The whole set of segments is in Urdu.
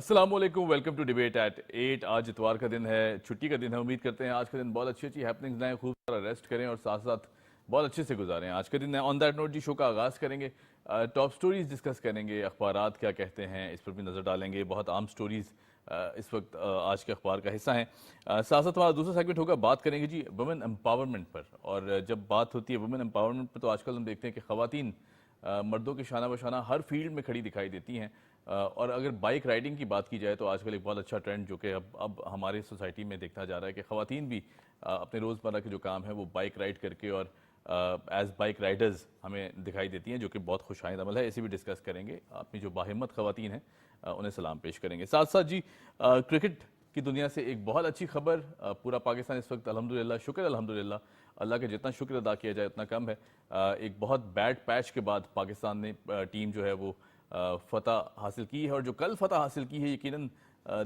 السلام علیکم، ویلکم ٹو ڈیبیٹ ایٹ 8۔ آج اتوار کا دن ہے، چھٹی کا دن ہے۔ امید کرتے ہیں آج کا دن بہت اچھی ہیپننگز لائیں، خوب سارا ریسٹ کریں اور ساتھ ساتھ بہت اچھے سے گزاریں۔ آج کا دن ہے، آن دیٹ نوٹ جی شو کا آغاز کریں گے، ٹاپ سٹوریز ڈسکس کریں گے، اخبارات کیا کہتے ہیں اس پر بھی نظر ڈالیں گے۔ بہت عام سٹوریز اس وقت آج کے اخبار کا حصہ ہیں۔ ساتھ ساتھ ہمارا دوسرا سیگمنٹ ہوگا، بات کریں گے جی وومن امپاورمنٹ پر۔ اور جب بات ہوتی ہے وومن امپاورمنٹ پر تو آج کل ہم دیکھتے ہیں کہ خواتین مردوں کے شانہ بشانہ ہر فیلڈ میں کھڑی دکھائی دیتی ہیں۔ اور اگر بائک رائیڈنگ کی بات کی جائے تو آج کل ایک بہت اچھا ٹرینڈ جو کہ اب ہمارے سوسائٹی میں دیکھا جا رہا ہے کہ خواتین بھی اپنے روزمرہ کے جو کام ہے وہ بائک رائیڈ کر کے اور ایز بائک رائیڈرز ہمیں دکھائی دیتی ہیں، جو کہ بہت خوش آئند عمل ہے۔ اسے بھی ڈسکس کریں گے، اپنی جو باہمت خواتین ہیں انہیں سلام پیش کریں گے۔ ساتھ ساتھ جی کرکٹ کی دنیا سے ایک بہت اچھی خبر، پورا پاکستان اس وقت الحمدللہ، شکر الحمدللہ، اللہ کا جتنا شکر ادا کیا جائے اتنا کم ہے۔ ایک بہت بیڈ پیچ کے بعد پاکستان نے ٹیم جو ہے وہ فتح حاصل کی ہے، اور جو کل فتح حاصل کی ہے یقیناً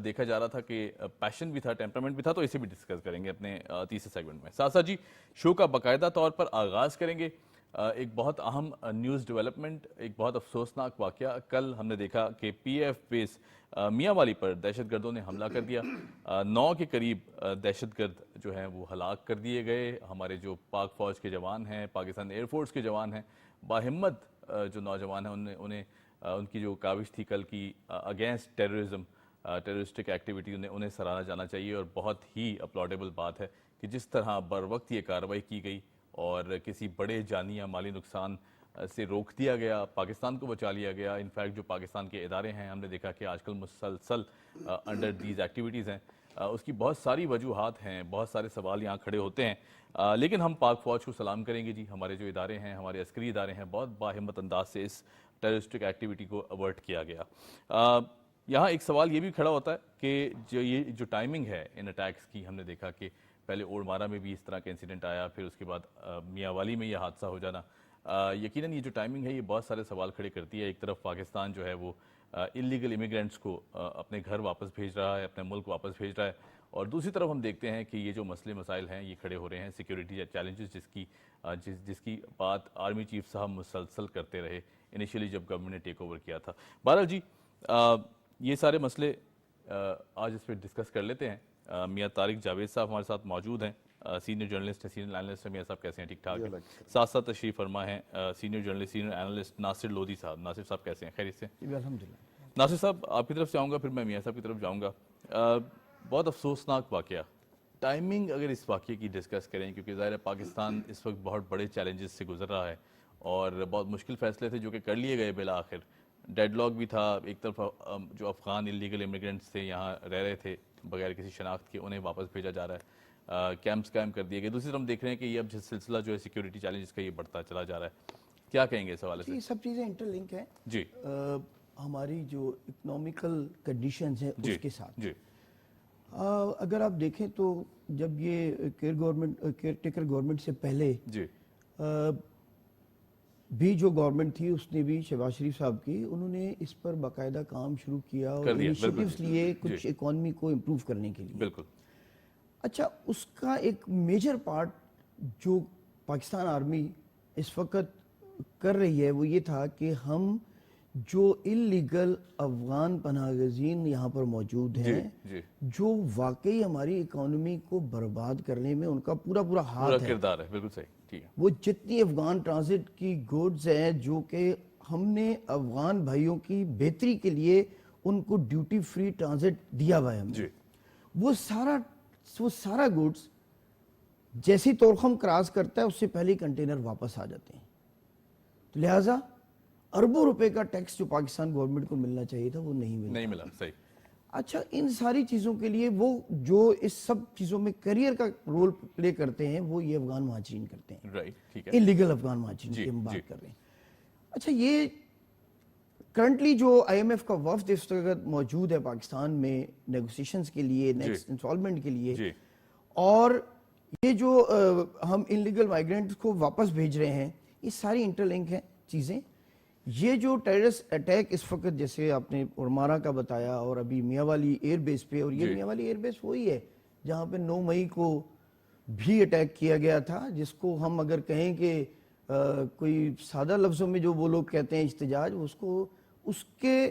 دیکھا جا رہا تھا کہ پیشن بھی تھا، ٹیمپرامنٹ بھی تھا، تو اسے بھی ڈسکس کریں گے اپنے تیسرے سیگمنٹ میں۔ ساتھ ساتھ جی شو کا باقاعدہ طور پر آغاز کریں گے ایک بہت اہم نیوز ڈیولپمنٹ، ایک بہت افسوسناک واقعہ۔ کل ہم نے دیکھا کہ پی ایف بیس میاں والی پر دہشت گردوں نے حملہ کر دیا، 9 کے قریب دہشت گرد جو ہیں وہ ہلاک کر دیے گئے۔ ہمارے جو پاک فوج کے جوان ہیں، پاکستان ایئر فورس کے جوان ہیں، باہمت جو نوجوان ہیں، انہیں ان کی جو کاوش تھی کل کی اگینسٹ ٹیررزم، ٹیررسٹک ایکٹیویٹی، انہیں سراہا جانا چاہیے۔ اور بہت ہی اپلاڈیبل بات ہے کہ جس طرح بر وقت یہ کارروائی کی گئی اور کسی بڑے جانی یا مالی نقصان سے روک دیا گیا، پاکستان کو بچا لیا گیا۔ انفیکٹ جو پاکستان کے ادارے ہیں، ہم نے دیکھا کہ آج کل مسلسل انڈر دیز ایکٹیویٹیز ہیں، اس کی بہت ساری وجوہات ہیں، بہت سارے سوال یہاں کھڑے ہوتے ہیں، لیکن ہم پاک فوج کو سلام کریں گے جی۔ ہمارے جو ادارے ہیں، ہمارے عسکری ادارے ہیں، بہت باہمت انداز سے اس ٹیررسٹک ایکٹیویٹی کو اوارٹ کیا گیا۔ یہاں ایک سوال یہ بھی کھڑا ہوتا ہے کہ یہ جو ٹائمنگ ہے ان اٹیکس کی، ہم نے دیکھا کہ پہلے اوڑمارا میں بھی اس طرح کا انسیڈنٹ آیا، پھر اس کے بعد میاں والی میں یہ حادثہ ہو جانا، یقیناً یہ جو ٹائمنگ ہے یہ بہت سارے سوال کھڑے کرتی ہے۔ ایک طرف پاکستان جو ہے وہ انلیگل امیگرینٹس کو اپنے گھر واپس بھیج رہا ہے، اپنے ملک واپس بھیج رہا ہے، اور دوسری طرف ہم دیکھتے ہیں کہ یہ جو مسئلے مسائل ہیں یہ کھڑے ہو رہے ہیں، سیکیورٹی چیلنجز جس کی بات آرمی چیف صاحب مسلسل کرتے رہے انیشلی جب گورنمنٹ نے ٹیک اوور کیا تھا۔ بہرحال جی یہ سارے مسئلے آج اس پہ ڈسکس کر لیتے ہیں۔ میاں طارق جاوید صاحب ہمارے ساتھ موجود ہیں، سینئر جرنلسٹ ہیں، سینئر اینالسٹ ہیں۔ میاں صاحب کیسے ہیں؟ ٹھیک ٹھاک ہیں؟ ساتھ ساتھ تشریف فرما ہیں سینئر جرنلسٹ، سینئر اینالسٹ ناصر لودھی صاحب۔ ناصر صاحب کیسے ہیں؟ خیریت سے؟ الحمدللہ۔ ناصر صاحب آپ کی طرف سے آؤں گا، پھر میں میاں صاحب کی طرف جاؤں گا۔ بہت افسوسناک واقعہ، ٹائمنگ اگر اس واقعے کی ڈسکس کریں، کیونکہ ظاہر ہے پاکستان اس وقت بہت بڑے چیلنجز سے گزر رہا ہے اور بہت مشکل فیصلے تھے جو کہ کر لیے گئے بالآخر۔ ڈیڈ لاک بھی تھا، ایک طرف جو افغان انلیگل امیگرینٹس تھے یہاں رہ رہے تھے بغیر کسی شناخت کے، انہیں واپس بھیجا جا رہا ہے، کیمپس قائم کر دیے گئے۔ دوسری طرف ہم دیکھ رہے ہیں کہ یہ اب سلسلہ جو ہے سیکیورٹی چیلنجز کا یہ بڑھتا چلا جا رہا ہے، کیا کہیں گے اس حوالے سے؟ یہ سب چیزیں انٹر لنک ہیں جی، ہماری جو اکنامیکل کنڈیشنز ہیں اس کے ساتھ۔ جی، اگر آپ دیکھیں تو جب یہ کیئر ٹیکر گورنمنٹ سے پہلے جی، بھی جو گورنمنٹ تھی اس نے بھی شہباز شریف صاحب کی، انہوں نے اس پر باقاعدہ کام شروع کیا اور انیشیٹیوز لیے کچھ اکانومی کو امپروو کرنے کے لیے۔ بالکل۔ اچھا، اس کا ایک میجر پارٹ جو پاکستان آرمی اس وقت کر رہی ہے وہ یہ تھا کہ ہم جو انلیگل افغان پناہ گزین یہاں پر موجود ہیں، جو واقعی ہماری اکانومی کو برباد کرنے میں ان کا پورا ہاتھ ہے، کردار ہے، بالکل صحیح، ٹھیک ہے، وہ جتنی افغان ٹرانزٹ کی گوڈز ہیں جو کہ ہم نے افغان بھائیوں کی بہتری کے لیے ان کو ڈیوٹی فری ٹرانزٹ دیا ہوا ہے ہم نے، وہ سارا گوڈز جیسی طورخم کراس کرتا ہے اس سے پہلے کنٹینر واپس آ جاتے ہیں، تو لہٰذا اربوں روپے کا ٹیکس جو پاکستان گورنمنٹ کو ملنا چاہیے تھا وہ نہیں ملا۔ صحیح۔ اچھا، ان ساری چیزوں کے لیے وہ جو اس سب چیزوں میں کیریئر کا رول پلے کرتے ہیں وہ یہ افغان مہاجرین کرتے ہیں، انلیگل افغان مہاجرین کی ہم بات کر رہے ہیں۔ اچھا، یہ کرنٹلی جو آئی ایم ایف کا وفد اس وقت موجود ہے پاکستان میں نیگوسیشنز کے لیے، نیکسٹ انسٹالمنٹ کے لیے، اور یہ جو ہم انلیگل مائیگرینٹس کو واپس بھیج رہے ہیں، یہ ساری انٹر لنک ہیں چیزیں۔ یہ جو ٹیررسٹ اٹیک اس وقت جیسے آپ نے اورمارا کا بتایا اور ابھی میاں والی ایئر بیس پہ، اور یہ میاں والی ایئر بیس وہی ہے جہاں پہ 9 مئی کو بھی اٹیک کیا گیا تھا، جس کو ہم اگر کہیں کہ کوئی سادہ لفظوں میں جو وہ لوگ کہتے ہیں احتجاج، اس کے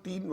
3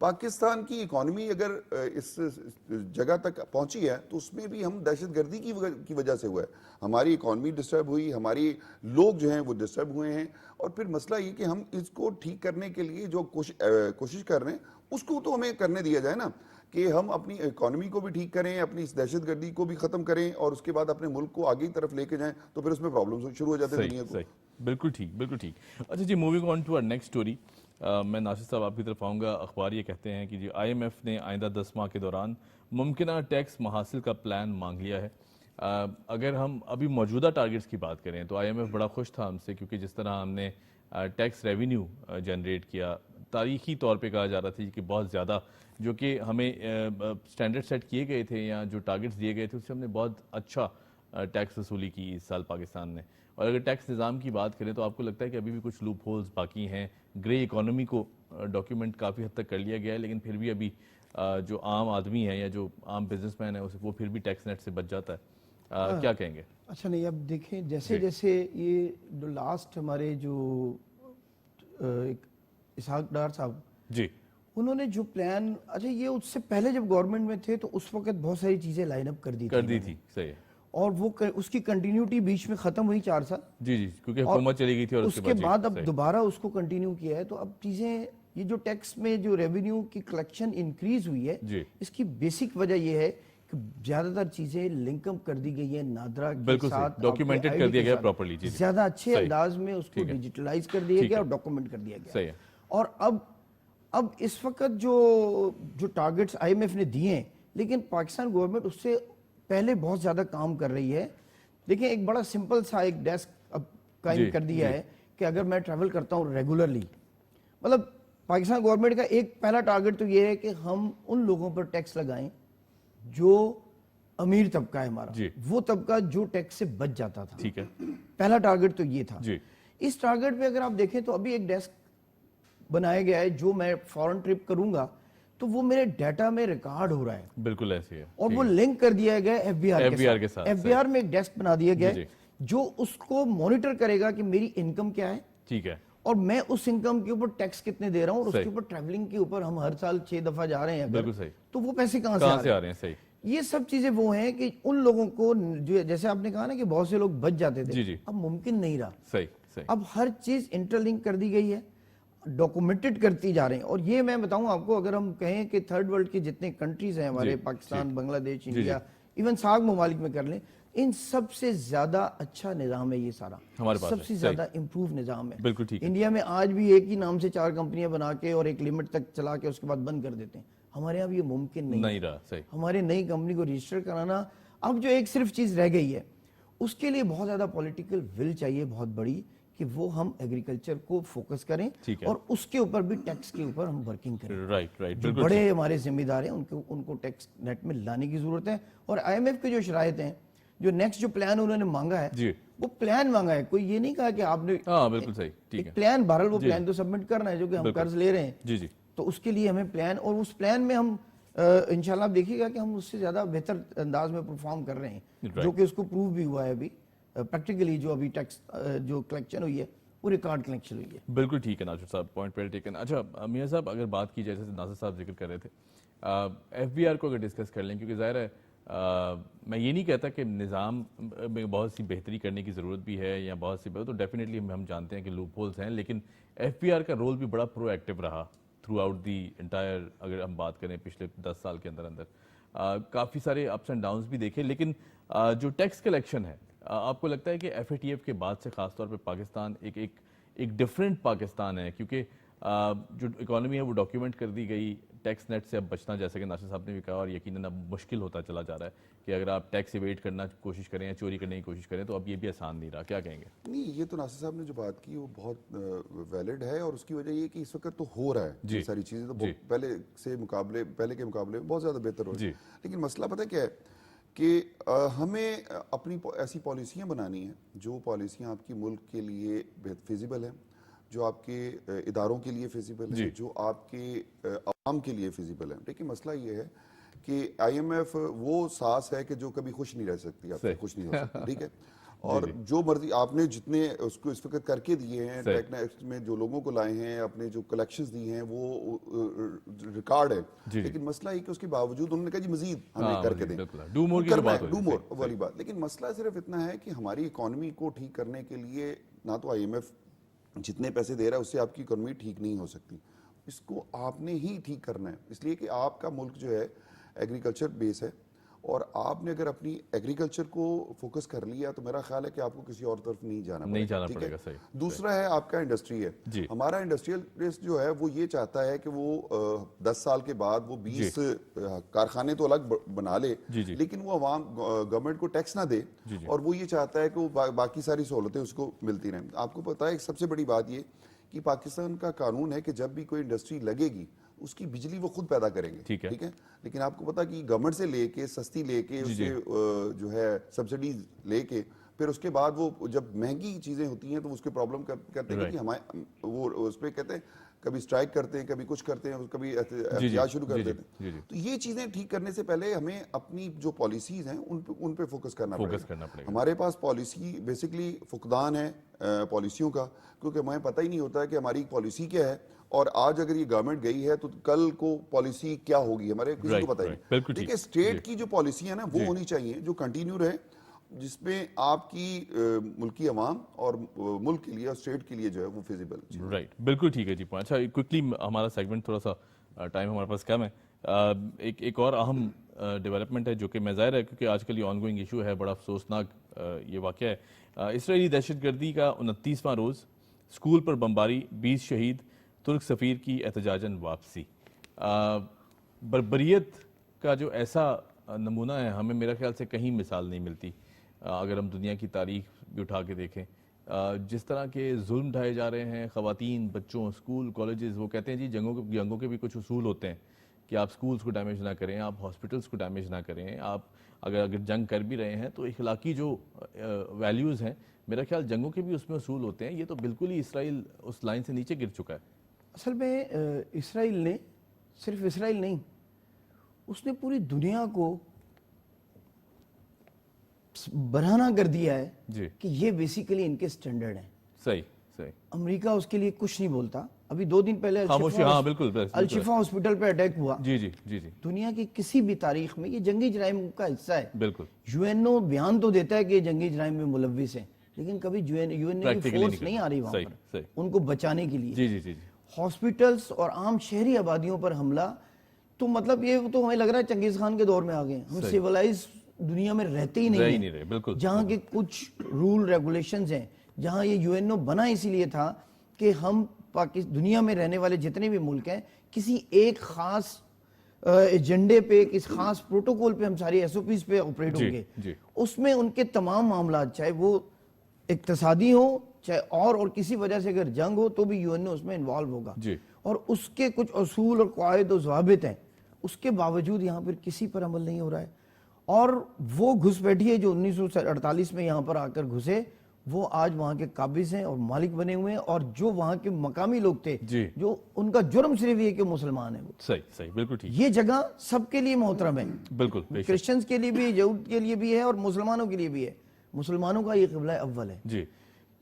پاکستان کی اکانومی اگر اس جگہ تک پہنچی ہے تو اس میں بھی ہم دہشت گردی کی وجہ سے ہوا ہے. ہماری اکانومی ڈسٹرب ہوئی, ہماری لوگ جو ہیں وہ ڈسٹرب ہوئے ہیں, اور پھر مسئلہ یہ کہ ہم اس کو ٹھیک کرنے کے لیے جو کوشش کر رہے ہیں اس کو تو ہمیں کرنے دیا جائے نا, کہ ہم اپنی اکانومی کو بھی ٹھیک کریں, اپنی اس دہشت گردی کو بھی ختم کریں, اور اس کے بعد اپنے ملک کو آگے کی طرف لے کے جائیں, تو پھر اس میں پرابلم شروع ہو جاتے ہیں دنیا کو. بالکل ٹھیک, بالکل ٹھیک. اچھا جی, moving on to our next story. میں ناصر صاحب آپ کی طرف آؤں گا. اخبار یہ کہتے ہیں کہ جی آئی ایم ایف نے آئندہ 10 ماہ کے دوران ممکنہ ٹیکس محاصل کا پلان مانگ لیا ہے. اگر ہم ابھی موجودہ ٹارگٹس کی بات کریں تو آئی ایم ایف بڑا خوش تھا ہم سے, کیونکہ جس طرح ہم نے ٹیکس ریونیو جنریٹ کیا, تاریخی طور پہ کہا جا رہا تھا کہ بہت زیادہ, جو کہ ہمیں سٹینڈرڈ سیٹ کیے گئے تھے یا جو ٹارگٹس دیے گئے تھے اس سے ہم نے بہت اچھا ٹیکس وصولی کی اس سال پاکستان نے. اور اگر ٹیکس نظام کی بات کریں تو آپ کو لگتا ہے کہ ابھی بھی کچھ لوپ ہولز باقی ہیں؟ گرے اکانومی کو ڈاکیومنٹ کافی حد تک کر لیا گیا ہے, لیکن پھر بھی ابھی جو عام آدمی ہے یا جو عام بزنس مین ہے وہ پھر بھی ٹیکس نیٹ سے بچ جاتا ہے. کیا کہیں گے؟ اچھا نہیں, اب دیکھیں جیسے جیسے یہ جو لاسٹ ہمارے جو اسحاق ڈار صاحب جی انہوں نے جو پلان, اچھا یہ اس سے پہلے جب گورنمنٹ میں تھے تو اس وقت بہت ساری چیزیں لائن اپ کر دی تھی. صحیح ہے. اور وہ اس کی کنٹینیوٹی بیچ میں ختم ہوئی 4 سال. جی جی, کیونکہ حکومت چلی گئی تھی, اور اس کے بعد اب دوبارہ اس کو کنٹینیو کیا ہے. تو اب چیزیں, یہ جو ٹیکس میں جو ریونیو کی کلیکشن انکریز ہوئی ہے, اس کی بیسک وجہ یہ ہے کہ زیادہ تر چیزیں لنک اپ کر دی گئی ہیں نادرا کے ساتھ, ڈاکیومنٹڈ کر دیا گیا پراپرلی, زیادہ اچھے انداز میں اس کو ڈیجیٹلائز کر دیا گیا اور ڈاکومنٹ کر دیا گیا. اور اب اس وقت جو ٹارگٹس آئی ایم ایف نے دیے ہیں, لیکن پاکستان گورنمنٹ اس سے پہلے بہت زیادہ کام کر رہی ہے. دیکھیں ایک بڑا سمپل سا ایک ڈیسک اب قائم کر دیا ہے کہ اگر میں ٹریول کرتا ہوں ریگولرلی, مطلب پاکستان گورنمنٹ کا ایک پہلا ٹارگٹ تو یہ ہے کہ ہم ان لوگوں پر ٹیکس لگائیں جو امیر طبقہ ہے ہمارا, وہ طبقہ جو ٹیکس سے بچ جاتا تھا. ٹھیک ہے, پہلا ٹارگٹ تو یہ تھا. اس ٹارگٹ پہ اگر آپ دیکھیں تو ابھی ایک ڈیسک بنایا گیا ہے, جو میں فورن ٹرپ کروں گا تو وہ میرے ڈیٹا میں ریکارڈ ہو رہا ہے. بالکل ایسے ہے, اور وہ لنک کر دیا گیا ایف بی آر کے ساتھ. ایف بی آر میں ایک ڈیسک بنا دیا گیا ہے جو اس کو مانیٹر کرے گا کہ میری انکم کیا ہے, ٹھیک ہے, اور میں اس انکم کے اوپر ٹیکس کتنے دے رہا ہوں, اور اس کے اوپر ٹریولنگ کے اوپر ہم ہر سال 6 دفعہ جا رہے ہیں اگر, تو وہ پیسے کہاں سے آ رہے ہیں. صحیح. یہ سب چیزیں وہ ہیں کہ ان لوگوں کو, جو جیسے آپ نے کہا نا کہ بہت سے لوگ بچ جاتے تھے, اب ممکن نہیں رہا. صحیح. اب ہر چیز انٹر لنک کر دی گئی ہے, ڈاکومنٹڈ کرتی جا رہے ہیں. اور یہ میں بتاؤں آپ کو, اگر ہم کہیں کہ تھرڈ ورلڈ کی جتنے کنٹریز ہیں ہمارے, پاکستان, بنگلہ دیش, انڈیا, ایون ساگ ممالک میں کر لیں, ان سب سے زیادہ اچھا نظام ہے یہ سارا, سب سے زیادہ امپروو نظام ہے. انڈیا میں آج بھی ایک ہی نام سے 4 کمپنیاں بنا کے اور ایک لمٹ تک چلا کے اس کے بعد بند کر دیتے ہیں. ہمارے یہاں بھی یہ ممکن نہیں رہا. ہمارے نئی کمپنی کو رجسٹر کرانا, اب جو ایک صرف چیز رہ گئی ہے اس کے لیے بہت زیادہ پولیٹیکل ول چاہیے, بہت بڑی, کہ وہ ہم ایگریکلچر کو فوکس کریں اور اس کے اوپر بھی ٹیکس کے اوپر ہم ورکنگ کریں. جو بڑے ہمارے ذمہ دار ہیں ان کو ٹیکس نیٹ میں لانے کی ضرورت ہے. اور آئی ایم ایف کے جو شرائط ہیں, جو نیکسٹ جو پلان انہوں نے مانگا ہے, وہ پلان مانگا ہے, کوئی یہ نہیں کہا کہ آپ نے بالکل صحیح, ٹھیک ہے, پلان, بہرحال وہ پلان تو سبمٹ کرنا ہے جو کہ ہم قرض لے رہے ہیں, تو اس کے لیے ہمیں پلان, اور اس پلان میں ہم انشاءاللہ آپ دیکھیے گا کہ ہم اس سے زیادہ بہتر انداز میں پرفارم کر رہے ہیں, جو کہ اس کو پروو بھی ہوا ہے ابھی پریکٹیکلی. جو ابھی ٹیکس جو کلیکشن ہوئی ہے وہ ریکارڈ کلیکشن ہوئی ہے. بالکل ٹھیک ہے ناصر صاحب, پوائنٹ ویل ٹیکن. اچھا میاں صاحب, اگر بات کی جائے, جیسے ناصر صاحب ذکر کر رہے تھے, ایف بی آر کو اگر ڈسکس کر لیں, کیونکہ ظاہر ہے میں یہ نہیں کہتا کہ نظام میں بہت سی بہتری کرنے کی ضرورت بھی ہے یا بہت سی, تو ڈیفینیٹلی ہم جانتے ہیں کہ لوپ ہولز ہیں, لیکن ایف بی آر کا رول بھی بڑا پرو ایکٹیو رہا تھرو آؤٹ دی انٹائر. اگر ہم بات کریں پچھلے 10 سال کے اندر کافی سارے اپس اینڈ ڈاؤنز بھی دیکھے, لیکن جو ٹیکس کلیکشن ہے, آپ کو لگتا ہے کہ ایف اے ٹی ایف کے بعد سے خاص طور پہ پاکستان ایک ڈفرینٹ پاکستان ہے, کیونکہ جو اکانومی ہے وہ ڈاکیومنٹ کر دی گئی, ٹیکس نیٹ سے اب بچنا, جیسا کہ ناصر صاحب نے بھی کہا, اور یقیناً اب مشکل ہوتا چلا جا رہا ہے کہ اگر آپ ٹیکس ایویڈ کرنا کوشش کریں یا چوری کرنے کی کوشش کریں تو اب یہ بھی آسان نہیں رہا. کیا کہیں گے؟ نہیں, یہ تو ناصر صاحب نے جو بات کی وہ بہت ویلڈ ہے, اور اس کی وجہ یہ کہ اس وقت تو ہو رہا ہے, یہ ساری چیزیں تو پہلے کے مقابلے بہت زیادہ بہتر ہو رہی ہے. لیکن مسئلہ پتہ کیا ہے کہ ہمیں اپنی ایسی پالیسیاں بنانی ہیں جو پالیسیاں آپ کی ملک کے لیے فیزیبل ہیں, جو آپ کے اداروں کے لیے فیزیبل ہے, جو آپ کے عوام کے لیے فیزیبل ہے. لیکن مسئلہ یہ ہے کہ آئی ایم ایف وہ ساس ہے کہ جو کبھی خوش نہیں رہ سکتی, آپ سے خوش نہیں ہو سکتی, ٹھیک ہے. اور جو مرضی آپ نے جتنے اس کو اس وقت کر کے دیے ہیں ٹیکنیکس میں جو لوگوں کو لائے ہیں اپنے جو کلیکشنز دی ہیں وہ ریکارڈ ہے, لیکن مسئلہ یہ کہ اس کے باوجود انہوں نے کہا جی مزید ہمیں کر کے دیں, ڈو مور والی بات. لیکن مسئلہ صرف اتنا ہے کہ ہماری اکانومی کو ٹھیک کرنے کے لیے نہ تو IMF جتنے پیسے دے رہا ہے اس سے آپ کی اکانومی ٹھیک نہیں ہو سکتی, اس کو آپ نے ہی ٹھیک کرنا ہے, اس لیے کہ آپ کا ملک جو ہے ایگریکلچر بیس ہے, اور آپ نے اگر اپنی ایگریکلچر کو فوکس کر لیا تو میرا خیال ہے کہ آپ کو کسی اور طرف نہیں جانا پڑے گا. دوسرا ہے آپ کا انڈسٹری ہے. ہمارا انڈسٹریل بیس جو ہے وہ یہ چاہتا ہے کہ وہ 10 سال کے بعد وہ 20 کارخانے تو الگ بنا لے, لیکن وہ عوام گورنمنٹ کو ٹیکس نہ دے, اور وہ یہ چاہتا ہے کہ وہ باقی ساری سہولتیں اس کو ملتی رہیں. آپ کو پتا ہے سب سے بڑی بات یہ کہ پاکستان کا قانون ہے کہ جب بھی کوئی انڈسٹری لگے گی اس کی بجلی وہ خود پیدا کریں گے, ٹھیک ہے, لیکن آپ کو پتا کہ گورنمنٹ سے لے کے سستی لے کے اس سے جو ہے سبسڈیز لے کے پھر اس کے بعد وہ جب مہنگی چیزیں ہوتی ہیں تو اس کے پرابلم کرتے ہیں کہ ہمارے وہ اس پہ کہتے ہیں کبھی اسٹرائک کرتے ہیں, کبھی کچھ کرتے ہیں, کبھی احتجاج شروع کر دیتے ہیں. تو یہ چیزیں ٹھیک کرنے سے پہلے ہمیں اپنی جو پالیسیز ہیں ان پہ فوکس کرنا پڑے گا. ہمارے پاس پالیسی بیسکلی فقدان ہے پالیسیوں کا, کیونکہ ہمیں پتہ ہی نہیں ہوتا ہے کہ ہماری پالیسی کیا ہے, اور آج اگر یہ گورنمنٹ گئی ہے تو کل کو پالیسی کیا ہوگی ہمارے کسی کو پتہ ہی نہیں. ٹھیک ہے, اسٹیٹ کی جو پالیسی ہے نا وہ ہونی چاہیے جو کنٹینیو رہے, جس میں آپ کی ملکی عوام اور ملک کے لیے اور اسٹیٹ کے لیے جو ہے وہ فیزیبل. رائٹ, بالکل ٹھیک ہے جی. اچھا کوئکلی ہمارا سیگمنٹ تھوڑا سا ٹائم ہمارے پاس کم ہے. ایک اور اہم ڈیولپمنٹ ہے جو کہ میں ظاہر ہے کیونکہ آج کل یہ آن گوئنگ ایشو ہے, بڑا افسوسناک یہ واقعہ ہے. اسرائیلی دہشت گردی کا 29واں روز, اسکول پر بمباری, 20 شہید, ترک سفیر کی احتجاجاً واپسی. بربریت کا جو ایسا نمونہ ہے ہمیں میرا خیال سے کہیں مثال نہیں ملتی. اگر ہم دنیا کی تاریخ بھی اٹھا کے دیکھیں, جس طرح کے ظلم ڈھائے جا رہے ہیں خواتین, بچوں, اسکول, کالجز, وہ کہتے ہیں جی جنگوں کے بھی کچھ اصول ہوتے ہیں کہ آپ اسکولز کو ڈیمیج نہ کریں, آپ ہاسپٹلس کو ڈیمیج نہ کریں, آپ اگر جنگ کر بھی رہے ہیں تو اخلاقی جو ویلیوز ہیں میرا خیال جنگوں کے بھی اس میں اصول ہوتے ہیں. یہ تو بالکل ہی اسرائیل اس لائن سے نیچے گر چکا ہے. اصل میں اسرائیل نے, صرف اسرائیل نہیں, اس نے پوری دنیا کو برہنہ کر دیا ہے کہ یہ بیسیکلی ان کے سٹینڈرڈ ہیں. صحیح. امریکہ اس کے لیے کچھ نہیں بولتا. ابھی 2 دن پہلے الشفا ہاسپٹل پہ اٹیک ہوا. دنیا کی کسی بھی تاریخ میں یہ جنگی جرائم کا حصہ ہے. بالکل. UN بیان تو دیتا ہے کہ یہ جنگی جرائم میں ملوث ہیں, لیکن کبھی UN کی فورس نہیں آ رہی وہاں پر ان کو بچانے کے لیے. ہاسپٹلز اور عام شہری آبادیوں پر حملہ, تو مطلب یہ تو ہمیں لگ رہا ہے چنگیز خان کے دور میں آ گئے. ہم سیولائز دنیا میں رہتے ہی نہیں ہیں, جہاں کے کچھ رول ریگولیشنز ہیں, جہاں یہ UNO بنا اسی لیے تھا کہ ہم دنیا میں رہنے والے جتنے بھی ملک ہیں کسی ایک خاص ایجنڈے پہ, کسی خاص پروٹوکول پہ ہم ساری SOPs پہ آپریٹ ہوں گے. اس میں ان کے تمام معاملات, چاہے وہ اقتصادی ہوں چاہے اور کسی وجہ سے اگر جنگ ہو تو بھی UNO اس میں انوالو ہوگا, اور اس کے کچھ اصول اور قواعد و ضوابط ہیں. اس کے باوجود یہاں پر کسی پر عمل نہیں ہو رہا ہے, اور وہ گھس بیٹھی ہے جو 1948 میں یہاں پر آ کر گھسے, وہ آج وہاں کے قابض ہیں اور مالک بنے ہوئے ہیں, اور جو وہاں کے مقامی لوگ تھے جو ان کا جرم صرف یہ کہ مسلمان ہیں. صحیح, بالکل ٹھیک. یہ جگہ سب کے لیے محترم ہے, بالکل, کرسچنز کے لیے بھی, یہود کے لیے بھی ہے, اور مسلمانوں کے لیے بھی ہے. مسلمانوں کا یہ قبلہ اول ہے.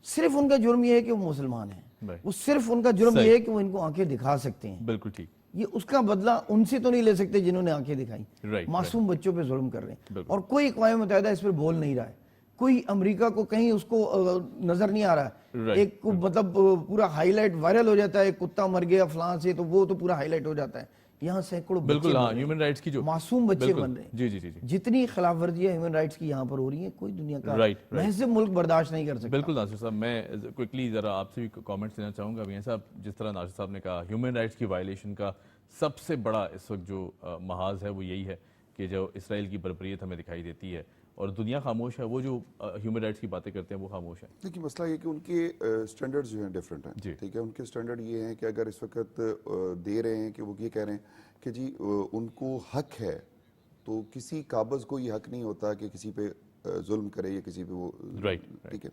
صرف ان کا جرم یہ ہے کہ وہ مسلمان ہیں, وہ صرف ان کا جرم یہ ہے کہ وہ ان کو آنکھیں دکھا سکتے ہیں. بالکل ٹھیک. یہ اس کا بدلہ ان سے تو نہیں لے سکتے جنہوں نے آنکھیں دکھائی. معصوم بچوں پہ ظلم کر رہے ہیں, اور کوئی اقوام متحدہ اس پہ بول نہیں رہا ہے. کوئی امریکہ کو کہیں اس کو نظر نہیں آ رہا ہے. ایک مطلب پورا ہائی لائٹ وائرل ہو جاتا ہے, کتا مر گیا فلاں سے, تو وہ تو پورا ہائی لائٹ ہو جاتا ہے. یہاں سینکڑوں ہیومن رائٹس کی جو معصوم بچے بن رہے ہیں. جتنی خلاف ورزیاں ہیومن رائٹس کی یہاں پر ہو رہی ہیں, کوئی دنیا کا مہذب ملک برداشت نہیں کر سکتا. بالکل ناصر صاحب, میں کوئکلی ذرا آپ سے بھی کامنٹس دینا چاہوں گا. ابھی صاحب جس طرح ناصر صاحب نے کہا ہیومن رائٹس کی وائلیشن کا سب سے بڑا اس وقت جو محاذ ہے وہ یہی ہے کہ جو اسرائیل کی بربریت ہمیں دکھائی دیتی ہے, اور دنیا خاموش ہے. وہ جو ہیومن رائٹس کی باتیں کرتے ہیں وہ خاموش ہیں. دیکھیے مسئلہ یہ کہ ان کے سٹینڈرڈز جو ہیں ڈیفرنٹ ہیں. ٹھیک ہے, ان کے سٹینڈرڈ یہ ہیں کہ اگر اس وقت دے رہے ہیں کہ وہ یہ کہہ رہے ہیں کہ جی ان کو حق ہے, تو کسی قابض کو یہ حق نہیں ہوتا کہ کسی پہ ظلم کرے یا کسی پہ وہ. ٹھیک ہے,